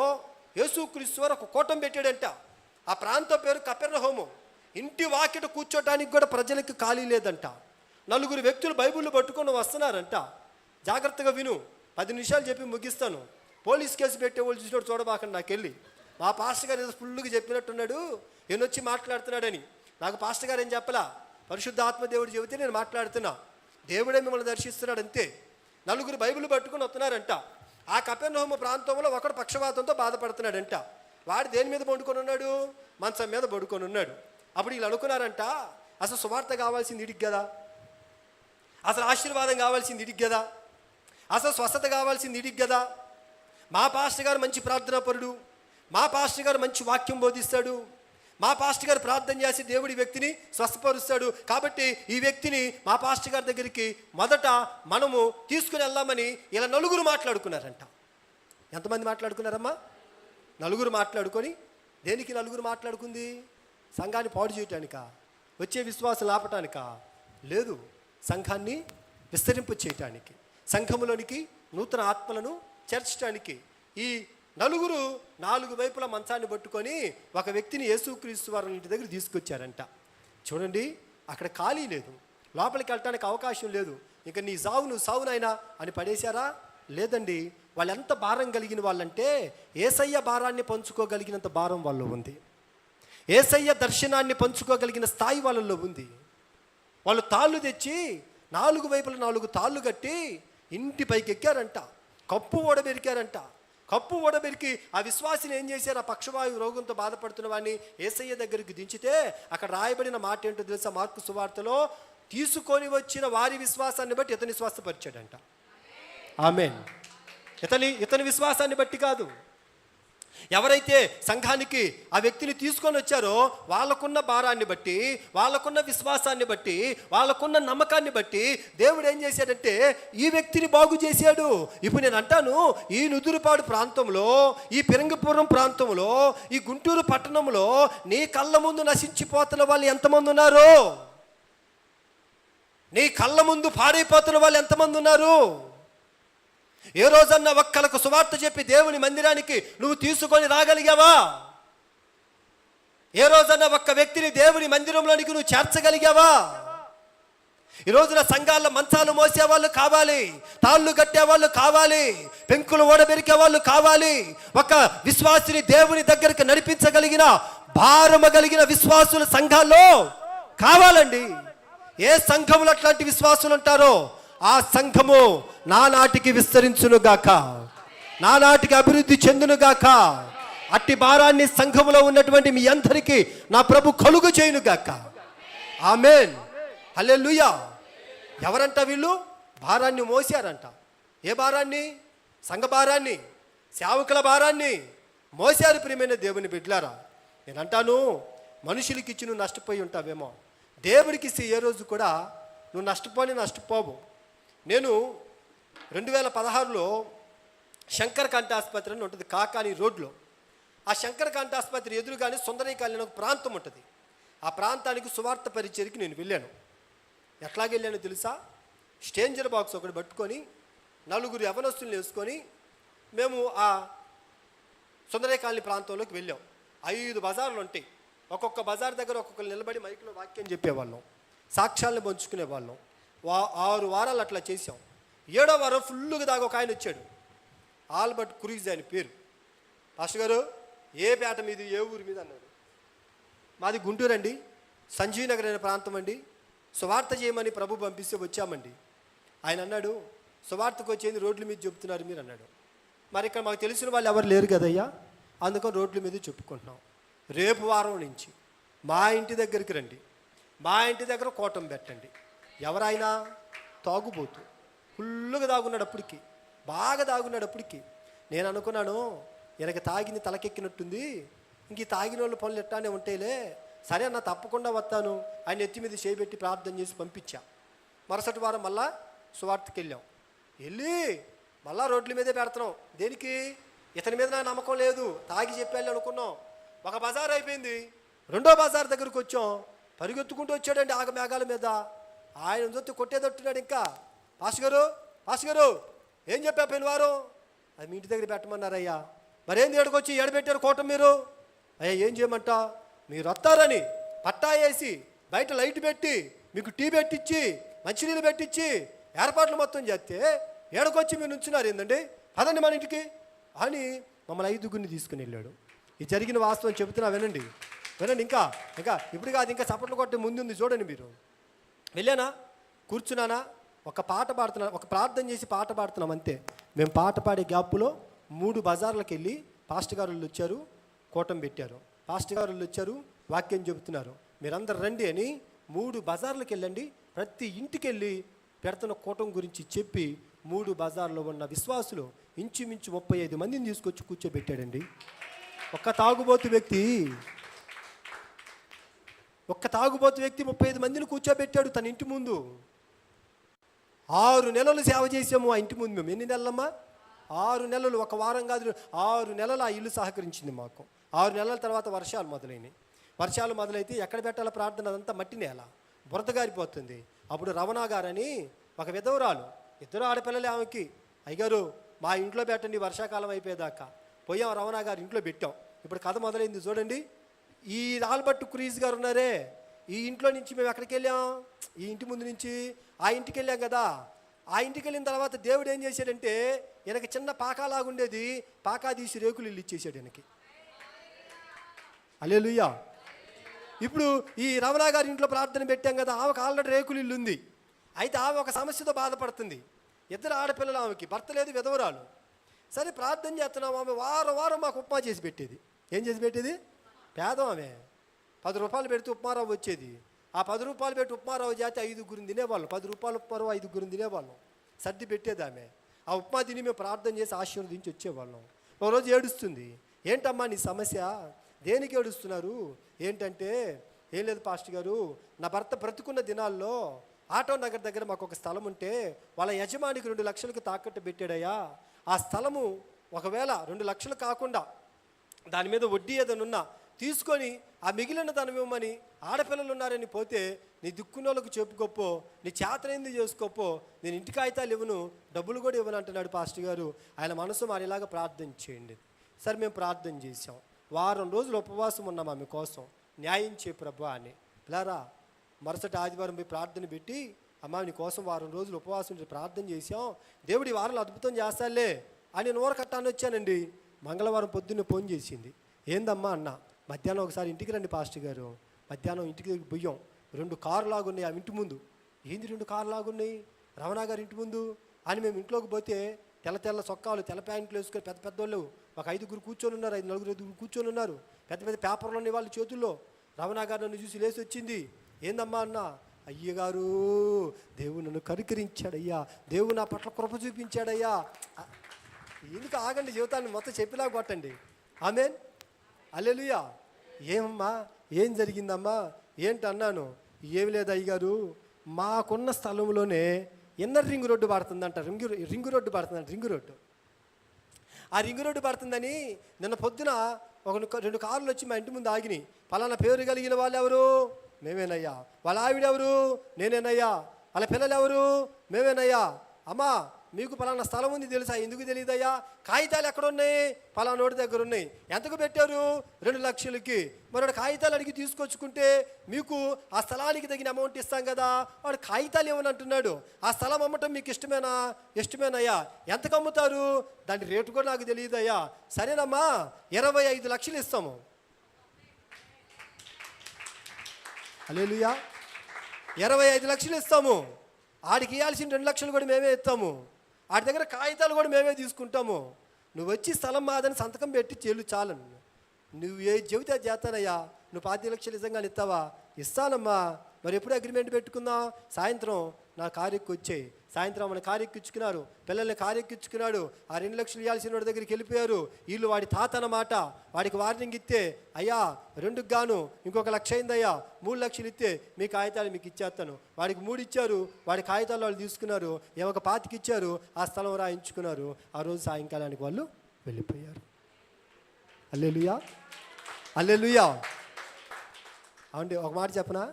యేసుక్రీస్తు వారు ఒక కూటం పెట్టాడంట. ఆ ప్రాంతం పేరు కపెర్నహూము. ఇంటి వాకిట కూర్చోటానికి కూడా ప్రజలకు ఖాళీ లేదంట. 4 వ్యక్తులు బైబిల్ పట్టుకొని వస్తున్నారంట. జాగ్రత్తగా విను, 10 నిమిషాలు చెప్పి ముగిస్తాను. పోలీస్ కేసు పెట్టే వాళ్ళు చూసినట్టు చూడబాకండి. నాకు వెళ్ళి మా పాస్టర్ గారు ఏదో ఫుల్గా చెప్పినట్టున్నాడు, నేను వచ్చి మాట్లాడుతున్నాడని. నాకు పాస్టర్ గారు ఏం చెప్పలా, పరిశుద్ధ ఆత్మదేవుడు చెబితే నేను మాట్లాడుతున్నా. దేవుడే మిమ్మల్ని దర్శిస్తున్నాడు అంతే. 4 బైబిల్ పట్టుకొని వస్తున్నారంట. ఆ కపెర్నహూము ప్రాంతంలో ఒకడు పక్షవాతంతో బాధపడుతున్నాడంట. వాడు దేని మీద పడుకొని ఉన్నాడు? మంచం మీద పడుకొని ఉన్నాడు. అప్పుడు వీళ్ళు అనుకున్నారంట, అసలు సువార్త కావాల్సింది ఇడికి కదా, అసలు ఆశీర్వాదం కావాల్సింది ఇడికి కదా, అసలు స్వస్థత కావాల్సింది ఇడికి కదా. మా పాస్టర్ గారు మంచి ప్రార్థనాపరుడు, మా పాస్టర్ గారు మంచి వాక్యం బోధిస్తాడు, మా పాస్టర్ గారు ప్రార్థన చేసి దేవుడి వ్యక్తిని స్వస్థపరుస్తాడు, కాబట్టి ఈ వ్యక్తిని మా పాస్టర్ గారి దగ్గరికి మొదట మనము తీసుకుని వెళ్దామని ఇలా 4 మాట్లాడుకున్నారంట. ఎంతమంది మాట్లాడుకున్నారమ్మా? 4 మాట్లాడుకొని, దేనికి 4 మాట్లాడుకుంది? సంఘాన్ని పాడు చేయటానికా? వచ్చే విశ్వాసం ఆపటానికా? లేదు, సంఘాన్ని విస్తరింప చేయటానికి, సంఘములోనికి నూతన ఆత్మలను చేర్చడానికి. ఈ 4 వైపుల మంచాన్ని పట్టుకొని ఒక వ్యక్తిని యేసుక్రీస్తు వారి ఇంటి దగ్గర తీసుకొచ్చారంట. చూడండి, అక్కడ ఖాళీ లేదు, లోపలికి వెళ్ళటానికి అవకాశం లేదు. ఇంకా నీ సావు నువ్వు సావునైనా అని పడేశారా? లేదండి. వాళ్ళు ఎంత భారం కలిగిన వాళ్ళంటే యేసయ్య భారాన్ని పంచుకోగలిగినంత భారం వాళ్ళు ఉంది. యేసయ్య దర్శనాన్ని పంచుకోగలిగిన స్థాయి వాళ్ళల్లో ఉంది. వాళ్ళు తాళ్ళు తెచ్చి 4 వైపుల 4 తాళ్ళు కట్టి ఇంటి పైకి ఎక్కారంట. కప్పు ఓడబెరికారంట. కప్పు ఓడబెరికి ఆ విశ్వాసిని ఏం చేశారు? ఆ పక్షవాయు రోగంతో బాధపడుతున్న వాడిని యేసయ్య దగ్గరికి దించితే అక్కడ రాయబడిన మాట ఏంటో తెలుసా? మార్కు సువార్తలో, తీసుకొని వచ్చిన వారి విశ్వాసాన్ని బట్టి ఇతని స్వస్థపరిచాడంట. ఆమేన్. ఇతని విశ్వాసాన్ని బట్టి కాదు. ఎవరైతే సంఘానికి ఆ వ్యక్తిని తీసుకొని వచ్చారో వాళ్ళకున్న భారాన్ని బట్టి, వాళ్ళకున్న విశ్వాసాన్ని బట్టి, వాళ్ళకున్న నమ్మకాన్ని బట్టి దేవుడు ఏం చేశాడంటే ఈ వ్యక్తిని బాగు చేశాడు. ఇప్పుడు నేను అంటాను, ఈ నుదురుపాడు ప్రాంతంలో, ఈ పిరంగిపురం ప్రాంతంలో, ఈ గుంటూరు పట్టణంలో నీ కళ్ళ ముందు నశించిపోతున్న వాళ్ళు ఎంతమంది ఉన్నారు? నీ కళ్ళ ముందు పాడైపోతున్న వాళ్ళు ఎంతమంది ఉన్నారు? ఏ రోజన్నా ఒక్కలకు సువార్త చెప్పి దేవుని మందిరానికి నువ్వు తీసుకొని రాగలిగావా? ఏ రోజన్నా ఒక్క వ్యక్తిని దేవుని మందిరంలోనికి నువ్వు చేర్చగలిగావా? ఈ రోజున సంఘాల్లో మంచాలు మోసేవాళ్ళు కావాలి, తాళ్ళు కట్టేవాళ్ళు కావాలి, పెంకులు ఓడబెరికే వాళ్ళు కావాలి. ఒక విశ్వాసిని దేవుని దగ్గరికి నడిపించగలిగిన, భారము కలిగిన విశ్వాసులు సంఘాల్లో కావాలండి. ఏ సంఘములు అట్లాంటి విశ్వాసులు ఉంటారో ఆ సంఘము నానాటికి విస్తరించునుగాక, నానాటికి అభివృద్ధి చెందునుగాక, అట్టి భారాన్ని సంఘములో ఉన్నటువంటి మీ అందరికీ నా ప్రభు కలుగు చేయును గాక. ఆమేన్, హల్లెలూయా. ఎవరంట వీళ్ళు? భారాన్ని మోసారంట. ఏ భారాన్ని? సంఘ భారాన్ని, సేవకుల భారాన్ని మోసారు. ప్రియమైన దేవుని బిడ్డలారా, నేను అంటాను, మనుషులకి ఇచ్చి నువ్వు నష్టపోయి ఉంటావేమో, దేవుడికి ఇస్తే ఏ రోజు కూడా నువ్వు నష్టపోవు. నేను 2016లో శంకర్ కంటి ఆసుపత్రి అని ఉంటుంది కాకాని రోడ్లో. ఆ శంకర్ కంటి ఆసుపత్రి ఎదురుగానే సుందరీకాలి అని ఒక ప్రాంతం ఉంటుంది. ఆ ప్రాంతానికి సువార్త పరిచర్యకి నేను వెళ్ళాను. ఎట్లాగ వెళ్ళానో తెలుసా? స్ట్రేంజర్ బాక్స్ ఒకటి పట్టుకొని 4 యవనస్తుల్ని వేసుకొని మేము ఆ సుందరీకాలి ప్రాంతంలోకి వెళ్ళాం. 5 బజార్లు ఉంటాయి. ఒక్కొక్క బజార్ దగ్గర ఒక్కొక్కరు నిలబడి మైక్లో వాక్యం చెప్పేవాళ్ళం, సాక్ష్యాలను పంచుకునేవాళ్ళం. 6 వారాలు అట్లా చేసాం. 7వ వారం ఫుల్లుగా దాకా ఒక ఆయన వచ్చాడు. ఆల్బర్ట్ క్రూయిజ్ ఆయన పేరు. పాస్టర్ గారు, ఏ పేట మీది, ఏ ఊరి మీద అన్నాడు. మాది గుంటూరు అండి, సంజీవ్ నగర్ అనే ప్రాంతం అండి. సువార్త చేయమని ప్రభు పంపిస్తే వచ్చామండి. ఆయన అన్నాడు, సువార్తకు వచ్చేది రోడ్ల మీద చెప్తున్నారు మీరు అన్నాడు. మరి ఇక్కడ మాకు తెలిసిన వాళ్ళు ఎవరు లేరు కదయ్యా, అందుకని రోడ్ల మీద చెప్పుకుంటున్నాం. రేపు వారం నుంచి మా ఇంటి దగ్గరికి రండి, మా ఇంటి దగ్గర కూటం పెట్టండి. ఎవరైనా తాగుబోతు, ఫుల్లుగా తాగున్నాడు, అప్పటికి బాగా తాగున్నాడు. అప్పటికి నేను అనుకున్నాను, ఈయనకి తాగింది తలకెక్కినట్టుంది, ఇంక తాగిన వాళ్ళు పనులు ఎట్టానే ఉంటాయిలే, సరే అన్న తప్పకుండా వస్తాను. ఆయన ఎత్తి మీద చేయబెట్టి ప్రార్థన చేసి పంపించా. మరుసటి వారం మళ్ళా సువార్తకి వెళ్ళాం. వెళ్ళి మళ్ళా రోడ్ల మీదే పెడుతున్నాం. దేనికి? ఇతని మీద నా నమ్మకం లేదు, తాగి చెప్పాలి అనుకున్నాం. ఒక బజార్ అయిపోయింది, 2వ బజార్ దగ్గరకు వచ్చాం. పరిగెత్తుకుంటూ వచ్చాడండి ఆగమేఘాల మీద. ఆయన చూస్తే కొట్టేదట్టున్నాడు. ఇంకా పాస్టర్ గారు ఏం చెప్పా పోయిన వారం? అది మీ ఇంటి దగ్గర పెట్టమన్నారయ్యా. మరేంది ఏడుకొచ్చి ఏడబెట్టారు కోటం మీరు? అయ్యా ఏం చేయమంటా, మీరు వస్తారని పట్టా వేసి బయట లైట్ పెట్టి మీకు టీ పెట్టించి మంచినీళ్ళు పెట్టించి ఏర్పాట్లు మొత్తం చేస్తే ఏడకొచ్చి మీరు నుంచున్నారు ఏందండి, పదండి మన ఇంటికి అని మమ్మల్ని 5గురిని తీసుకుని వెళ్ళాడు. ఇది జరిగిన వాస్తవం చెబుతున్నా, వినండి. ఇంకా ఇప్పుడు కాదు, ఇంకా చప్పట్లు కొట్టే ముందుంది చూడండి. మీరు వెళ్ళానా, కూర్చున్నానా, ఒక పాట పాడుతున్నా, ఒక ప్రార్థన చేసి పాట పాడుతున్నాం అంతే. మేము పాట పాడే గ్యాప్లో 3 బజార్లకు వెళ్ళి పాస్టర్ గారు వచ్చారు, కూటం పెట్టారు. పాస్టర్ గారు వచ్చారు, వాక్యం చెబుతున్నారు, మీరందరూ రండి అని 3 బజార్లకు వెళ్ళండి, ప్రతి ఇంటికి వెళ్ళి పెడుతున్న కూటం గురించి చెప్పి 3 బజార్లో ఉన్న విశ్వాసులు ఇంచుమించు 35 మందిని తీసుకొచ్చి కూర్చోబెట్టాడండి. ఒక్క తాగుబోతు వ్యక్తి 35 మందిని కూర్చోబెట్టాడు తన ఇంటి ముందు. 6 నెలలు సేవ చేసాము ఆ ఇంటి ముందు. మేము ఎన్ని నెలలమ్మా? 6 నెలలు, ఒక వారం కాదు, 6 నెలలు ఆ ఇల్లు సహకరించింది మాకు. 6 నెలల తర్వాత వర్షాలు మొదలైనవి. వర్షాలు మొదలైతే ఎక్కడ పెట్టాలో ప్రార్థన, అదంతా మట్టి నేల, బురద గారిపోతుంది. అప్పుడు రమణ గారని ఒక విధవరాలు, 2 ఆడపిల్లలే ఆమెకి, అయ్యగారు మా ఇంట్లో పెట్టండి వర్షాకాలం అయిపోయేదాకా. పోయాం, రమణ గారు ఇంట్లో పెట్టాం. ఇప్పుడు కథ మొదలైంది చూడండి. ఈ ఆల్బర్ట్ క్రూయిజ్ గారు ఉన్నారే, ఈ ఇంట్లో నుంచి మేము ఎక్కడికి వెళ్ళాం? ఈ ఇంటి ముందు నుంచి ఆ ఇంటికి వెళ్ళాం కదా. ఆ ఇంటికి వెళ్ళిన తర్వాత దేవుడు ఏం చేశాడంటే, ఈయనకి చిన్న పాకాలాగుండేది, పాకా తీసి రేకులు ఇల్లు ఇచ్చేసాడు ఈయనకి. హల్లెలూయా. ఇప్పుడు ఈ రమణ గారి ఇంట్లో ప్రార్థన పెట్టాం కదా, ఆమెకు ఆల్రెడీ రేకులు ఇల్లు ఉంది. అయితే ఆమె ఒక సమస్యతో బాధపడుతుంది. 2 ఆడపిల్లలు ఆమెకి, భర్త లేదు, విధవరాలు. సరే ప్రార్థన చేస్తున్నాం. ఆమె వారం మాకు ఉప్మా చేసి పెట్టేది. ఏం చేసి పెట్టేది? పేదం ఆమె. 10 రూపాయలు పెడితే ఉప్మారావు వచ్చేది. ఆ 10 రూపాయలు పెట్టి ఉప్మారావు చేస్తే 5గురిని తినేవాళ్ళం. 10 రూపాయలు ఉప్మారావు 5గురిని తినేవాళ్ళం. సర్ది పెట్టేది ఆమె. ఆ ఉప్మా తిని మేము ప్రార్థన చేసి ఆశీర్వదించి వచ్చేవాళ్ళం. ఒకరోజు ఏడుస్తుంది. ఏంటమ్మా నీ సమస్య, దేనికి ఏడుస్తున్నారు? ఏంటంటే, ఏం లేదు పాస్టర్ గారు, నా భర్త బ్రతుకున్న దినాల్లో ఆటో నగర్ దగ్గర మాకు ఒక స్థలం ఉంటే వాళ్ళ యజమానికి 2 లక్షలకు తాకట్టు పెట్టాడయ్యా. ఆ స్థలము ఒకవేళ 2 లక్షలు కాకుండా దాని మీద వడ్డీ ఏదైనా తీసుకొని ఆ మిగిలిన దాని ఇవ్వమని, ఆడపిల్లలు ఉన్నారని పోతే నీ దిక్కునోళ్ళకు చెప్పుకోపో, నీ చేతనైంది చేసుకోపో, నేను ఇంటి కాగితాలు ఇవ్వను, డబ్బులు కూడా ఇవ్వను అంటున్నాడు పాస్టర్ గారు. ఆయన మనసు మారేలాగా ప్రార్థన చేయండి. సరే మేము ప్రార్థన చేసాం. వారం రోజులు ఉపవాసం ఉన్నాం ఆమె కోసం, న్యాయం చే ప్రభు అని. పిల్లారా, మరుసటి ఆదివారం పోయి ప్రార్థన పెట్టి, అమ్మ నీ కోసం వారం రోజులు ఉపవాసం ప్రార్థన చేసాం, దేవుడు ఈ వారంలో అద్భుతం చేస్తాలే అని నోరు కట్టాను వచ్చానండి. మంగళవారం పొద్దున్నే ఫోన్ చేసింది. ఏందమ్మా అన్న, మధ్యాహ్నం ఒకసారి ఇంటికి రండి పాస్టర్ గారు. మధ్యాహ్నం ఇంటికి పోయాం. 2 కార్లు లాగున్నాయి ఆ ఇంటి ముందు. ఏంది 2 కార్లు లాగున్నాయి రమణ గారి ఇంటి ముందు అని మేము ఇంట్లోకి పోతే, తెల్ల తెల్ల చొక్కాలు, తెల్ల ప్యాంట్లు వేసుకొని పెద్ద పెద్దోళ్ళు ఒక 5 కూర్చొని ఉన్నారు, 5 కూర్చొని ఉన్నారు. పెద్ద పెద్ద పేపర్లు ఉన్నాయి వాళ్ళ చేతుల్లో. రమణ గారు నన్ను చూసి లేచి వచ్చింది. ఏందమ్మా అన్న? అయ్యగారు, దేవుడు నన్ను కరికరించాడయ్యా, దేవుడు నా పట్ల కృప చూపించాడయ్యా. ఎందుకు ఆగండి, జీవితాన్ని మొత్తం చెప్పిలా కొట్టండి. ఆమేన్, హల్లెలూయా. ఏమమ్మా, ఏం జరిగిందమ్మా, ఏంటన్నాను. ఏమి లేదు అయ్యగారు, మాకున్న స్థలంలోనే ఇన్నర్ రింగ్ రోడ్డు పడుతుందంట. రింగ్ రోడ్డు పడుతుందంట, రింగ్ రోడ్డు. ఆ రింగ్ రోడ్డు పడుతుందని నిన్న పొద్దున 2 కార్లు వచ్చి మా ఇంటి ముందు ఆగినాయి. పలానా పేరు కలిగిన వాళ్ళు ఎవరు? మేమేనయ్యా. వాళ్ళ ఆవిడెవరు? నేనేనయ్యా. వాళ్ళ పిల్లలు ఎవరు? మేమేనయ్యా. అమ్మా, మీకు పలానా స్థలం ఉంది తెలుసా? ఎందుకు తెలియదయ్యా? కాగితాలు ఎక్కడున్నాయి? పలానోడి దగ్గర ఉన్నాయి. ఎంతకు పెట్టారు? 2 లక్షలకి. మరొకటి కాగితాలు అడిగి తీసుకొచ్చుకుంటే మీకు ఆ స్థలానికి తగిన అమౌంట్ ఇస్తాం కదా. వాడు కాగితాలు ఇవ్వని అంటున్నాడు. ఆ స్థలం అమ్మటం మీకు ఇష్టమేనా? ఇష్టమేనయ్యా. ఎంతకు అమ్ముతారు? దాని రేటు కూడా నాకు తెలియదయ్యా. సరేనమ్మా, 25 లక్షలు ఇస్తాము. హల్లెలూయా. 25 లక్షలు ఇస్తాము. ఆడికి ఇవ్వాల్సిన 2 లక్షలు కూడా మేమే ఇస్తాము. ఆడి దగ్గర కాగితాలు కూడా మేమే తీసుకుంటాము. నువ్వు వచ్చి స్థలం మాదని సంతకం పెట్టి చెల్లు చాలను. నువ్వు ఏ చెబితే చేస్తానయ్యా. నువ్వు 25 లక్షలు నిజంగా ఇస్తావా? ఇస్తానమ్మా. మరి ఎప్పుడు అగ్రిమెంట్ పెట్టుకుందాం? సాయంత్రం నా కారు ఎక్కి వచ్చాయి. సాయంత్రం మన కారు ఎక్కించుకున్నారు, పిల్లల్ని కారు ఎక్కించుకున్నాడు. ఆ 2 లక్షలు ఇవ్వాల్సిన వాడి దగ్గరికి వెళ్ళిపోయారు. వీళ్ళు వాడి తాత అన్నమాట. వాడికి వార్నింగ్ ఇస్తే, అయ్యా 2కి గాను ఇంకొక 1 లక్ష అయిందయ్యా, 3 లక్షలు ఇస్తే మీ కాగితాలు మీకు ఇచ్చేస్తాను. వాడికి 3 ఇచ్చారు. వాడి కాగితాలు వాళ్ళు తీసుకున్నారు. ఒక 25 ఇచ్చారు. ఆ స్థలం రాయించుకున్నారు. ఆ రోజు సాయంకాలానికి వాళ్ళు వెళ్ళిపోయారు. హల్లెలూయా, హల్లెలూయా. అవునండి, ఒక మాట చెప్పనా?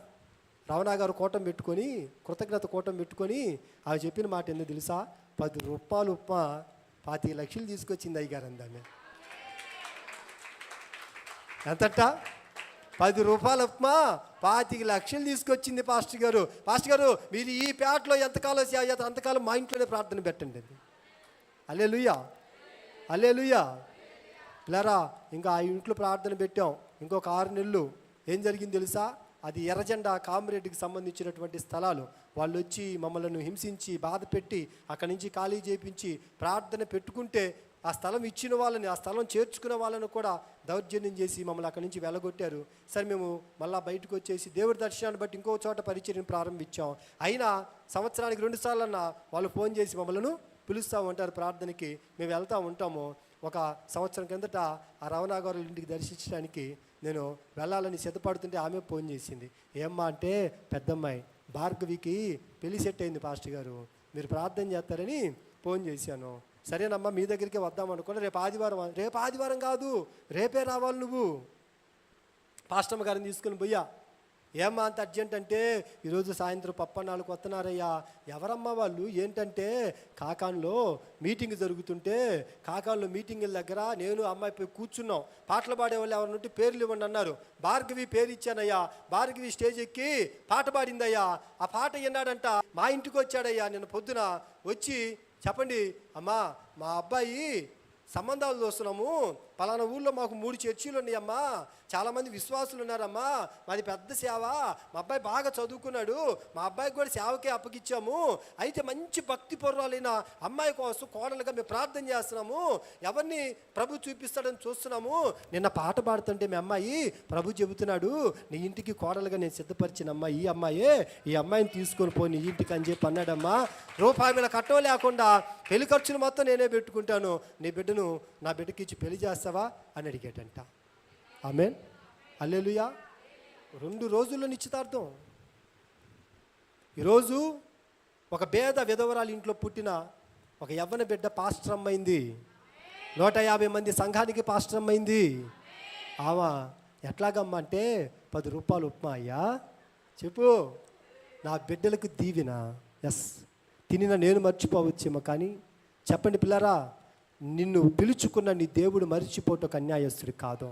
రమణ గారు కూటం పెట్టుకొని, కృతజ్ఞత కూటం పెట్టుకొని అవి చెప్పిన మాట ఎందుకు తెలుసా? 10 రూపాయలు ఉప్మా 25 లక్షలు తీసుకొచ్చింది అయ్యగారు అందామె. ఎంతట? 10 రూపాయల ఉప్మా 25 లక్షలు తీసుకొచ్చింది పాస్టర్ గారు. పాస్టర్ గారు, మీరు ఈ పేటలో ఎంతకాలం సేవ చేస్తారు అంతకాలం మా ఇంట్లోనే ప్రార్థన పెట్టండి. హల్లెలూయా, హల్లెలూయా. పిల్లరా, ఇంకా ఆ ఇంట్లో ప్రార్థన పెట్టాం. ఇంకొక 6 నెలలు ఏం జరిగింది తెలుసా? అది ఎర్రజెండా కామ్రేడ్కి సంబంధించినటువంటి స్థలాలు. వాళ్ళు వచ్చి మమ్మల్ని హింసించి బాధ పెట్టి అక్కడి నుంచి ఖాళీ చేయించి ప్రార్థన పెట్టుకుంటే ఆ స్థలం ఇచ్చిన వాళ్ళని, ఆ స్థలం చేర్చుకున్న వాళ్ళని కూడా దౌర్జన్యం చేసి మమ్మల్ని అక్కడి నుంచి వెళ్ళగొట్టారు. సరే, మేము మళ్ళీ బయటకు వచ్చేసి దేవుడి దర్శనాన్ని బట్టి ఇంకో చోట పరిచర్యను ప్రారంభించాం. అయినా సంవత్సరానికి 2 సార్లన్నా వాళ్ళు ఫోన్ చేసి మమ్మల్ని పిలుస్తూ ఉంటారు ప్రార్థనకి. మేము వెళ్తూ ఉంటాము. ఒక సంవత్సరం కిందట ఆ రమణ గారు ఇంటికి దర్శించడానికి నేను వెళ్ళాలని సిద్ధపడుతుంటే ఆమె ఫోన్ చేసింది. ఏమ్మా అంటే, పెద్దమ్మాయి భార్గవికి పెళ్లి సెట్ అయింది పాస్టర్ గారు, మీరు ప్రార్థన చేస్తారని ఫోన్ చేశాను. సరేనమ్మా, మీ దగ్గరికి వద్దాం అనుకున్నా. రేపు ఆదివారం కాదు, రేపే రావాలి నువ్వు. పాస్టమ్మ గారిని తీసుకుని పోయా. ఏమ్మా అంత అర్జెంట్ అంటే, ఈరోజు సాయంత్రం 4 వస్తున్నారయ్యా. ఎవరమ్మా వాళ్ళు? ఏంటంటే, కాకాన్లో మీటింగ్ జరుగుతుంటే కాకాన్లో మీటింగుల దగ్గర నేను అమ్మాయి పోయి కూర్చున్నాం. పాటలు పాడేవాళ్ళు ఎవరినుంటే పేర్లు ఇవ్వండి అన్నారు. భార్గవి పేరు ఇచ్చానయ్యా. భార్గవి స్టేజ్ ఎక్కి పాట పాడిందయ్యా. ఆ పాట విన్నాడంట. మా ఇంటికి వచ్చాడయ్యా నిన్న పొద్దున. వచ్చి, చెప్పండి అమ్మా, మా అబ్బాయి సంబంధాలు చూస్తున్నాము, పలానా ఊళ్ళో మాకు 3 చర్చీలు ఉన్నాయమ్మా, చాలామంది విశ్వాసులు ఉన్నారమ్మా, మాది పెద్ద సేవ, మా అబ్బాయి బాగా చదువుకున్నాడు, మా అబ్బాయికి కూడా సేవకే అప్పగిచ్చాము. అయితే మంచి భక్తి పొర్రాలైన అమ్మాయి కోసం కోడలుగా మేము ప్రార్థన చేస్తున్నాము. ఎవరిని ప్రభు చూపిస్తాడని చూస్తున్నాము. నిన్న పాట పాడుతుంటే మీ అమ్మాయి ప్రభు చెబుతున్నాడు, నీ ఇంటికి కోడలుగా నేను సిద్ధపరిచిన అమ్మాయి ఈ అమ్మాయే, ఈ అమ్మాయిని తీసుకొని పోయి నీ ఇంటికి అని చెప్పి అన్నాడమ్మా. రూపాయి కట్టం లేకుండా పెళ్లి ఖర్చులు మొత్తం నేనే పెట్టుకుంటాను, నీ బిడ్డను నా బిడ్డకి ఇచ్చి పెళ్లి చేస్తావా అని అడిగాడంట. ఆమేన్, హల్లెలూయా. 2 రోజుల్లో నిశ్చితార్థం. ఈరోజు ఒక పేద విధవరాలు ఇంట్లో పుట్టిన ఒక యవ్వన బిడ్డ పాస్టర్ అమ్మైంది. 150 మంది సంఘానికి పాస్టర్ అమ్మైంది. ఆమె ఎట్లాగమ్మా అంటే, 10 రూపాయలు ఉప్మా అయ్యా, చెప్పు నా బిడ్డలకు దీవెన. ఎస్, తినిన నేను మర్చిపోవచ్చేమో, కానీ చెప్పండి పిల్లరా, నిన్ను పిలుచుకున్న నీ దేవుడు మర్చిపోవటం అన్యాయస్తుడు కాదు.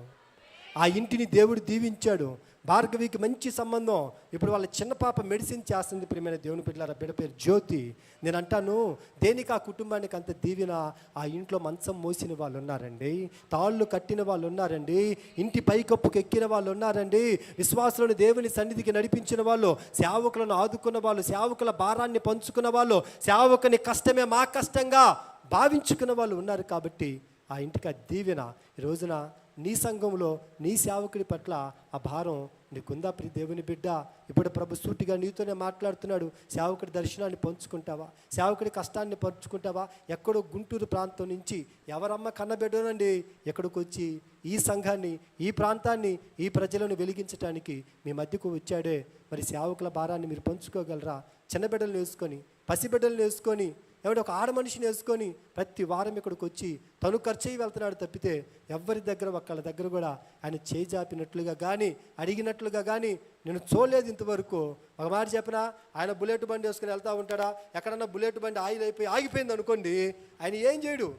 ఆ ఇంటిని దేవుడు దీవించాడు. భార్గవికి మంచి సంబంధం. ఇప్పుడు వాళ్ళ చిన్న పాప మెడిసిన్ చేస్తుంది. ప్రియమైన దేవుని పిల్లల బిడ్డ పేరు జ్యోతి. నేను అంటాను, దేనికి ఆ కుటుంబానికి అంత దీవెన? ఆ ఇంట్లో మంచం మోసిన వాళ్ళు ఉన్నారండి, తాళ్ళు కట్టిన వాళ్ళు ఉన్నారండి, ఇంటి పైకప్పుకు ఎక్కిన వాళ్ళు ఉన్నారండి, విశ్వాసులను దేవుని సన్నిధికి నడిపించిన వాళ్ళు, సేవకులను ఆదుకున్న వాళ్ళు, సేవకుల భారాన్ని పంచుకున్న వాళ్ళు, సేవకుని కష్టమే మా కష్టంగా భావించుకున్న వాళ్ళు ఉన్నారు కాబట్టి ఆ ఇంటికి ఆ దీవెన ఈ రోజున నీ సంఘంలో నీ సేవకుడి పట్ల ఆ భారం నీకుందా ప్రియ దేవుని బిడ్డ? ఇప్పుడు ప్రభు సూటిగా నీతోనే మాట్లాడుతున్నాడు. సేవకుడి దర్శనాన్ని పంచుకుంటావా? సేవకుడి కష్టాన్ని పంచుకుంటావా? ఎక్కడో గుంటూరు ప్రాంతం నుంచి ఎవరమ్మ కన్నబిడ్డనండి ఎక్కడికి వచ్చి ఈ సంఘాన్ని, ఈ ప్రాంతాన్ని, ఈ ప్రజలను వెలిగించడానికి మీ మధ్యకు వచ్చాడే. మరి సేవకుల భారాన్ని మీరు పంచుకోగలరా? చిన్న బిడ్డలను వేసుకొని, పసిబిడ్డలను వేసుకొని, ఎవడో ఒక ఆడ మనిషిని వేసుకొని ప్రతి వారం ఇక్కడికి వచ్చి తను ఖర్చు అయ్యి వెళ్తున్నాడు తప్పితే ఎవరి దగ్గర ఒక్కళ్ళ దగ్గర కూడా ఆయన చేజాపినట్లుగా కానీ అడిగినట్లుగా కానీ నేను చూడలేదు ఇంతవరకు. ఒక మాట చెప్పినా, ఆయన బుల్లెట్ బండి వేసుకుని వెళ్తూ ఉంటాడా? ఎక్కడన్నా బుల్లెట్ బండి ఆయిల్ అయిపోయి ఆగిపోయింది అనుకోండి, ఆయన ఏం చేయడు,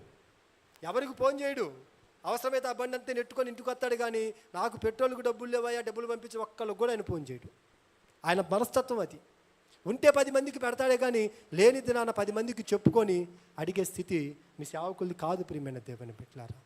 ఎవరికి ఫోన్ చేయడు. అవసరమైతే ఆ బండి అంతా నెట్టుకొని ఇంటికి వస్తాడు కానీ నాకు పెట్రోల్కి డబ్బులు లేవయ్యా, డబ్బులు పంపించి ఒక్కళ్ళకి కూడా ఆయన ఫోన్ చేయడు. ఆయన మనస్తత్వం అది. ఉంటే 10 మందికి పెడతాడే కానీ లేని దినాన 10 మందికి చెప్పుకొని అడిగే స్థితి మీ సేవకులది కాదు ప్రియమైన దేవుని బిడ్డలారా.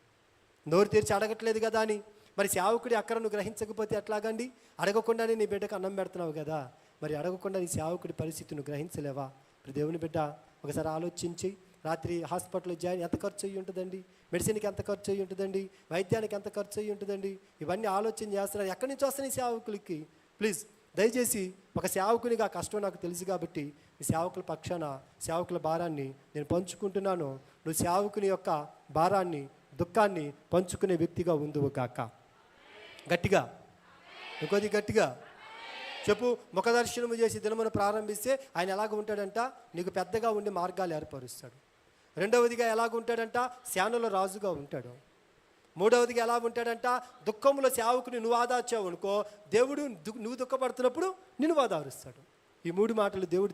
నోరు తెరిచి అడగట్లేదు కదా అని మరి సేవకుడి అక్కరను గ్రహించకపోతే ఎట్లాగండి? అడగకుండానే నీ బిడ్డకు అన్నం పెడుతున్నావు కదా, మరి అడగకుండా నీ సేవకుడి పరిస్థితిని గ్రహించలేవా? ఇప్పుడు దేవుని బిడ్డ ఒకసారి ఆలోచించి, రాత్రి హాస్పిటల్లో జాయిన్ ఎంత ఖర్చు అయ్యి ఉంటుందండి? మెడిసిన్కి ఎంత ఖర్చు అయ్యి ఉంటుందండి? వైద్యానికి ఎంత ఖర్చు అయ్యి ఉంటుందండి? ఇవన్నీ ఆలోచన చేస్తున్నారు. ఎక్కడి నుంచి వస్తున్నాయి సేవకులకి? ప్లీజ్ దయచేసి ఒక సేవకునిగా కష్టం నాకు తెలుసు కాబట్టి ఈ సేవకుల పక్షాన సేవకుల భారాన్ని నేను పంచుకుంటున్నాను. నువ్వు సేవకుని యొక్క భారాన్ని, దుఃఖాన్ని పంచుకునే వ్యక్తిగా ఉందువు గాక. గట్టిగా, ఇంకొద్ది గట్టిగా చెప్పు. ముఖదర్శనము చేసి దినమును ప్రారంభిస్తే ఆయన ఎలాగ ఉంటాడంట? నీకు పెద్దగా ఉండి మార్గాలు ఏర్పరుస్తాడు. రెండవదిగా ఎలాగ ఉంటాడంట? సేనలో రాజుగా ఉంటాడు. మూడవదిగా ఎలా ఉంటాడంట? దుఃఖంలో సేవకుని నువ్వు ఆదార్చావు అనుకో, దేవుడు నువ్వు దుఃఖపడుతున్నప్పుడు నిన్ను ఆదారుస్తాడు. ఈ 3 మాటలు దేవుడు